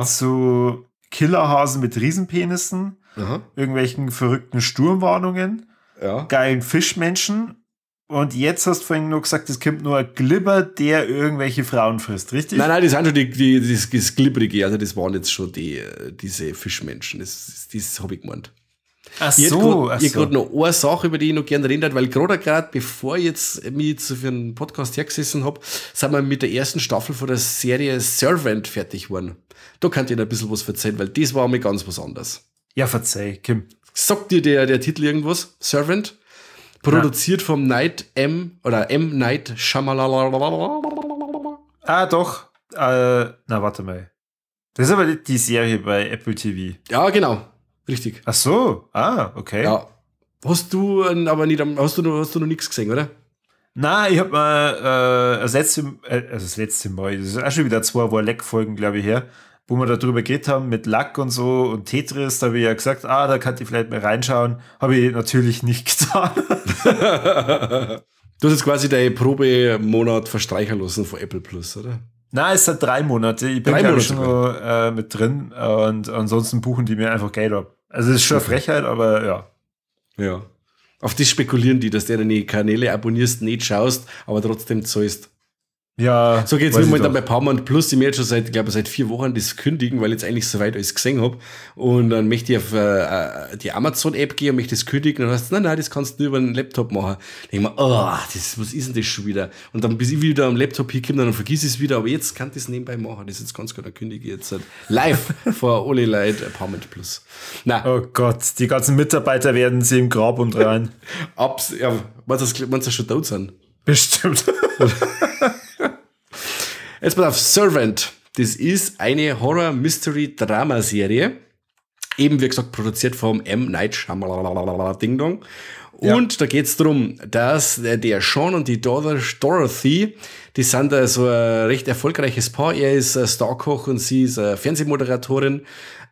zu Killerhasen mit Riesenpenissen, irgendwelchen verrückten Sturmwarnungen, geilen Fischmenschen. Und jetzt hast du vorhin nur gesagt, es kommt nur ein Glibber, der irgendwelche Frauen frisst, richtig? Nein, das sind schon das Glibbrige, also das waren jetzt schon diese Fischmenschen, das habe ich gemeint. Ach so. Ich habe gerade noch eine Sache, über die ich noch gerne reden würde, weil gerade bevor ich jetzt mich für einen Podcast hergesessen habe, sind wir mit der ersten Staffel von der Serie Servant fertig geworden. Da könnt ihr ein bisschen was erzählen, weil das war mir ganz was anderes. Ja, verzeih, Kim. Sagt dir der Titel irgendwas? Servant? Produziert vom M. Night Shyamalan. Ah, doch. Warte mal. Das ist aber die Serie bei Apple TV. Ja, genau. Richtig. Ach so. Okay. Ja. Hast du noch nichts gesehen, oder? Nein, ich habe mal das letzte Mal, das ist auch schon wieder 2 War-Leck-Folgen, glaube ich, her, wo wir darüber geredet haben mit Lack und so und Tetris, da habe ich ja gesagt, da kann ich vielleicht mal reinschauen. Habe ich natürlich nicht getan. Du hast jetzt quasi deine Probemonat verstreichen lassen von Apple Plus, oder? Nein, es sind 3 Monate. Ich bin glaube ich schon noch mit drin und ansonsten buchen die mir einfach Geld ab. Also es ist schon eine Frechheit, aber ja. Ja. Auf das spekulieren die, dass du deine Kanäle abonnierst, nicht schaust, aber trotzdem zahlst. Ja. So geht's mir dann bei Paramount Plus. Ich möchte schon seit 4 Wochen das kündigen, weil ich jetzt eigentlich soweit alles gesehen habe. Und dann möchte ich auf die Amazon-App gehen und möchte das kündigen. Und dann heißt es, nein, das kannst du nur über einen Laptop machen. Dann denke ich mir, was ist denn das schon wieder? Und dann, bis ich wieder am Laptop hinkomme, dann vergiss ich es wieder. Aber jetzt kann ich das nebenbei machen. Das ist jetzt ganz gut, dann kündige ich jetzt live vor alle Leute Paramount Plus. Nein. Oh Gott, die ganzen Mitarbeiter werden sie im Grab und rein. Meinst du schon tot sind? Bestimmt. Jetzt mal auf Servant. Das ist eine Horror-Mystery-Drama-Serie. Eben, wie gesagt, produziert vom M. Night Shyamalan Ding Dong. Und da geht's drum, dass der Sean und die Dorothy, die sind da so ein recht erfolgreiches Paar. Er ist ein Starkoch und sie ist eine Fernsehmoderatorin.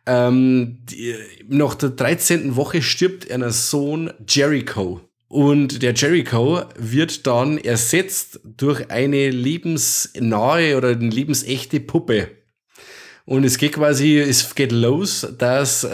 Nach der 13. Woche stirbt ihr Sohn Jericho. Und der Jericho wird dann ersetzt durch eine lebensnahe oder eine lebensechte Puppe. Und es geht los, dass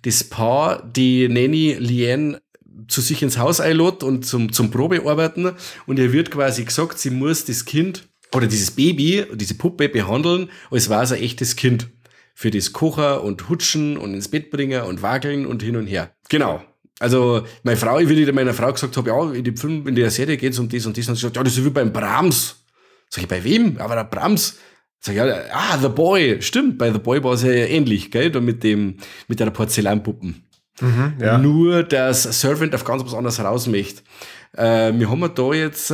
das Paar die Nanny Leanne zu sich ins Haus einlädt und zum Probearbeiten. Und ihr wird quasi gesagt, sie muss das Kind oder dieses Baby, diese Puppe behandeln, als wäre es ein echtes Kind. Für das Kochen und Hutschen und ins Bett bringen und wageln und hin und her. Genau. Also, meine Frau, wie ich meiner Frau gesagt habe, ja, in der Serie geht es um das und das. Und sie sagt, ja, das ist wie beim Brahms. Sag ich, bei wem? Aber der Brahms. Sag ich, ja, The Boy. Stimmt, bei The Boy war es ja ähnlich, gell? Da mit der Porzellanpuppen. Ja. Nur, dass Servant auf ganz was anderes raus möchte. Wir haben da jetzt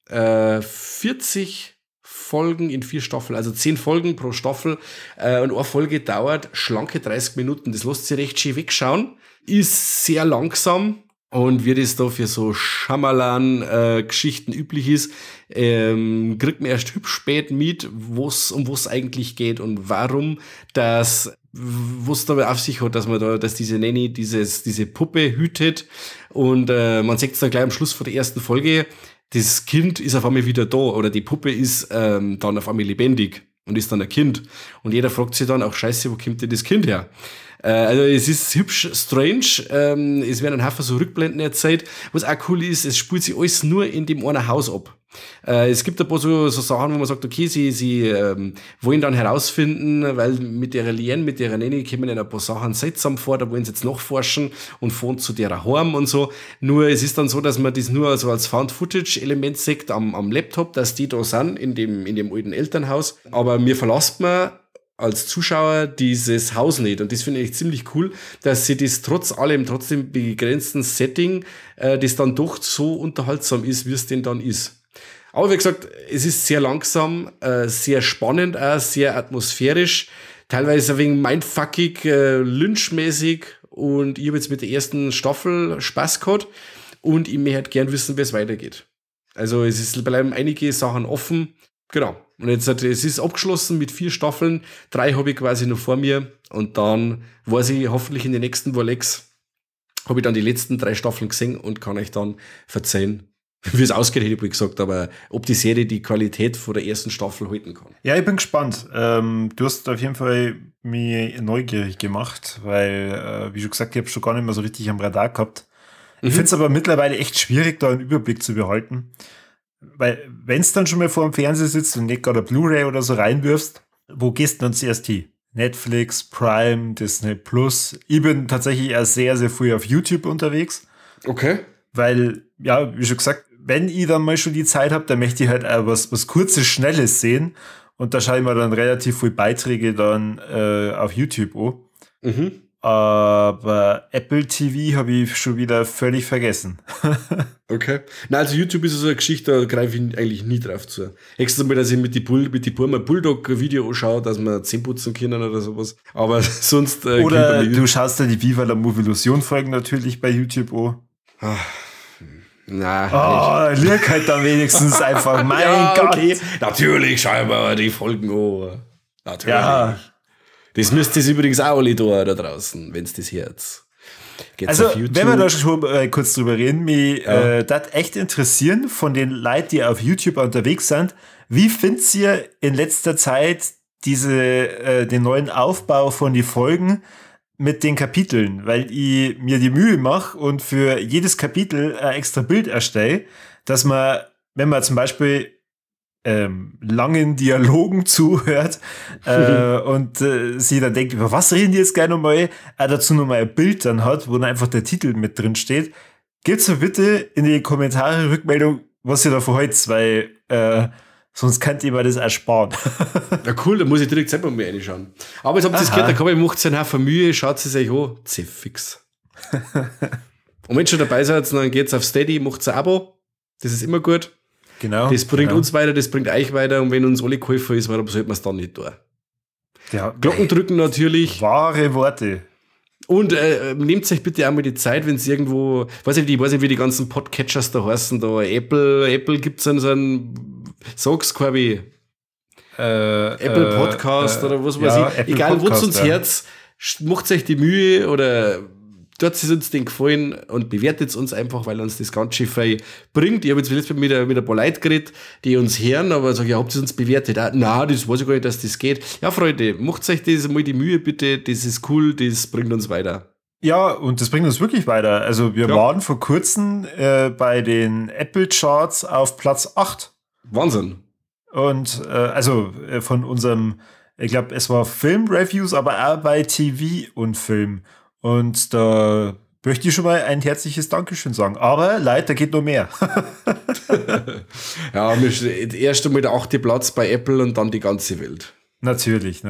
40 Folgen in 4 Staffeln, also 10 Folgen pro Staffel. Und eine Folge dauert schlanke 30 Minuten. Das lässt sich recht schön wegschauen. Ist sehr langsam. Und wie das da für so Shyamalan-Geschichten üblich ist, kriegt man erst hübsch spät mit, um was eigentlich geht und warum was dabei auf sich hat, dass diese Nanny diese Puppe hütet. Und man sieht es dann gleich am Schluss von der ersten Folge, das Kind ist auf einmal wieder da oder die Puppe ist dann auf einmal lebendig und ist dann ein Kind. Und jeder fragt sich dann auch, scheiße, wo kommt denn das Kind her? Also es ist hübsch strange, es werden ein Haufen so Rückblenden erzählt. Was auch cool ist, es spielt sich alles nur in dem einen Haus ab. Es gibt ein paar so Sachen, wo man sagt, okay, sie wollen dann herausfinden, weil mit der Leanne, mit der Nanny kommen ja ein paar Sachen seltsam vor, da wollen sie jetzt nachforschen und fahren zu der heim und so. Nur es ist dann so, dass man das nur so als Found-Footage-Element sieht am Laptop, dass die da sind in dem alten Elternhaus. Aber mir verlässt man als Zuschauer dieses Haus nicht. Und das finde ich ziemlich cool, dass sie das trotzdem begrenzten Setting, das dann doch so unterhaltsam ist, wie es denn dann ist. Aber wie gesagt, es ist sehr langsam, sehr spannend, auch sehr atmosphärisch, teilweise ein wenig mindfuckig, lynchmäßig. Und ich habe jetzt mit der ersten Staffel Spaß gehabt und ich möchte halt gern wissen, wie es weitergeht. Also es bleiben einige Sachen offen. Genau. Und jetzt, es ist abgeschlossen mit 4 Staffeln. 3 habe ich quasi noch vor mir. Und dann weiß ich hoffentlich in den nächsten Volex, habe ich dann die letzten 3 Staffeln gesehen und kann euch dann verzeihen, wie es ausgeht, hätte ich gesagt, aber ob die Serie die Qualität von der ersten Staffel halten kann. Ja, ich bin gespannt. Du hast auf jeden Fall mich neugierig gemacht, weil, wie schon gesagt, ich habe schon gar nicht mehr so richtig am Radar gehabt. Ich finde es aber mittlerweile echt schwierig, da einen Überblick zu behalten. Weil, wenn es dann schon mal vor dem Fernseher sitzt und nicht gerade eine Blu-ray oder so reinwirfst, wo gehst du dann zuerst hin? Netflix, Prime, Disney Plus. Ich bin tatsächlich auch sehr, sehr früh auf YouTube unterwegs. Okay. Weil, ja, wie schon gesagt, wenn ich dann mal schon die Zeit habe, dann möchte ich halt auch was Kurzes, Schnelles sehen. Und da schaue ich mir dann relativ viele Beiträge dann auf YouTube an. Aber Apple TV habe ich schon wieder völlig vergessen. Okay. Na, also YouTube ist so eine Geschichte, da greife ich eigentlich nie drauf zu. Extra mal, dass ich mit die Bulldog-Video anschaue, dass wir Zähne putzen können oder sowas. Aber sonst... oder du schaust dir die Viva la Movilusion-Folgen natürlich bei YouTube an. Na, lieg halt da wenigstens einfach. Mein ja, Gott. Okay. Natürlich schauen wir die Folgen an. Natürlich. Ja. Das müsst ihr übrigens auch alle da draußen, wenn's das Herz. Also, wenn wir da schon kurz drüber reden, mich das echt interessieren von den Leuten, die auf YouTube unterwegs sind. Wie findet ihr in letzter Zeit den neuen Aufbau von die Folgen mit den Kapiteln? Weil ich mir die Mühe mache und für jedes Kapitel ein extra Bild erstelle, dass man, wenn man zum Beispiel langen Dialogen zuhört und sie dann denkt, über was reden die jetzt gleich nochmal, dazu nochmal ein Bild dann hat, wo dann einfach der Titel mit drin steht. Gebt so bitte in die Kommentare Rückmeldung, was ihr da verhaltet, weil sonst könnt ihr mir das ersparen. Ja cool, da muss ich direkt selber mal reinschauen. Aber jetzt habt ihr das gehört, da kann ich, macht es einen Haufen Mühe, schaut es euch an, fix. Und wenn ihr schon dabei seid, dann geht's auf Steady, macht ein Abo, das ist immer gut. Genau. Das bringt uns weiter, das bringt euch weiter und wenn uns alle geholfen ist, warum sollte man es dann nicht tun? Ja, Glocken drücken natürlich. Wahre Worte. Und nehmt euch bitte auch mal die Zeit, wenn es irgendwo, weiß nicht, wie die ganzen Podcatchers da heißen, da Apple gibt's dann so einen, sag's, Corby, Apple Podcast oder was weiß ich. Apple Egal, Podcast, wo's uns Herz, macht euch die Mühe oder dort ist uns den gefallen und bewertet uns einfach, weil uns das ganz schön viel bringt. Ich habe jetzt letztes Mal mit ein paar Leuten geredet, die uns hören, aber sagen, ja, habt ihr uns bewertet? Nein, das weiß ich gar nicht, dass das geht. Ja, Freunde, macht euch das mal die Mühe bitte, das ist cool, das bringt uns weiter. Ja, und das bringt uns wirklich weiter. Also wir waren vor kurzem bei den Apple Charts auf Platz 8. Wahnsinn. Und von unserem, ich glaube, es war Filmreviews, aber auch bei TV und Film. Und da möchte ich schon mal ein herzliches Dankeschön sagen. Aber leider geht noch mehr. Ja, erst einmal der 8. Platz bei Apple und dann die ganze Welt. Natürlich.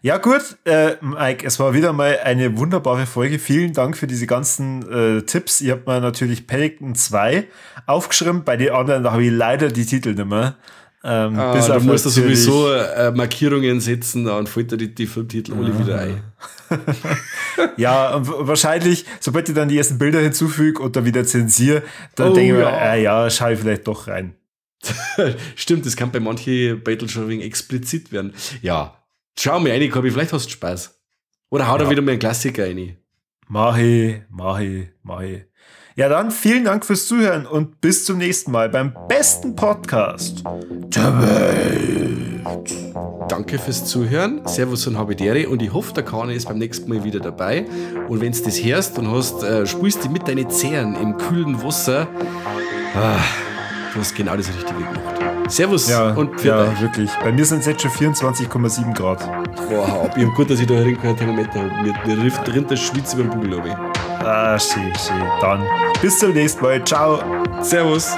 Ja gut, Mike, es war wieder mal eine wunderbare Folge. Vielen Dank für diese ganzen Tipps. Ich habe mir natürlich Pelican 2 aufgeschrieben. Bei den anderen habe ich leider die Titel nicht mehr. Du musst da sowieso Markierungen setzen, dann fällt dir die Filmtitel alle wieder ein. Ja, und wahrscheinlich, sobald ich dann die ersten Bilder hinzufüge und dann wieder zensiere, dann denke ich mir, schaue ich vielleicht doch rein. Stimmt, das kann bei manchen Battle schon wegen explizit werden. Ja, schau mir rein, Kobi, vielleicht hast du Spaß. Oder hau da wieder mal einen Klassiker rein. Mach ich. Ja, dann vielen Dank fürs Zuhören und bis zum nächsten Mal beim besten Podcast der Welt. Danke fürs Zuhören. Servus und Habidere. Und ich hoffe, der Kane ist beim nächsten Mal wieder dabei. Und wenn du das hörst und spülst die mit deinen Zähnen im kühlen Wasser, du hast genau das Richtige gemacht. Servus und für euch. Wirklich. Bei mir sind es jetzt schon 24,7 Grad. Wow, ich hab gut, dass ich da kein Thermometer habe. Mir rinnt der Schwitz über den Bugel. Schön. Dann bis zum nächsten Mal. Ciao. Servus.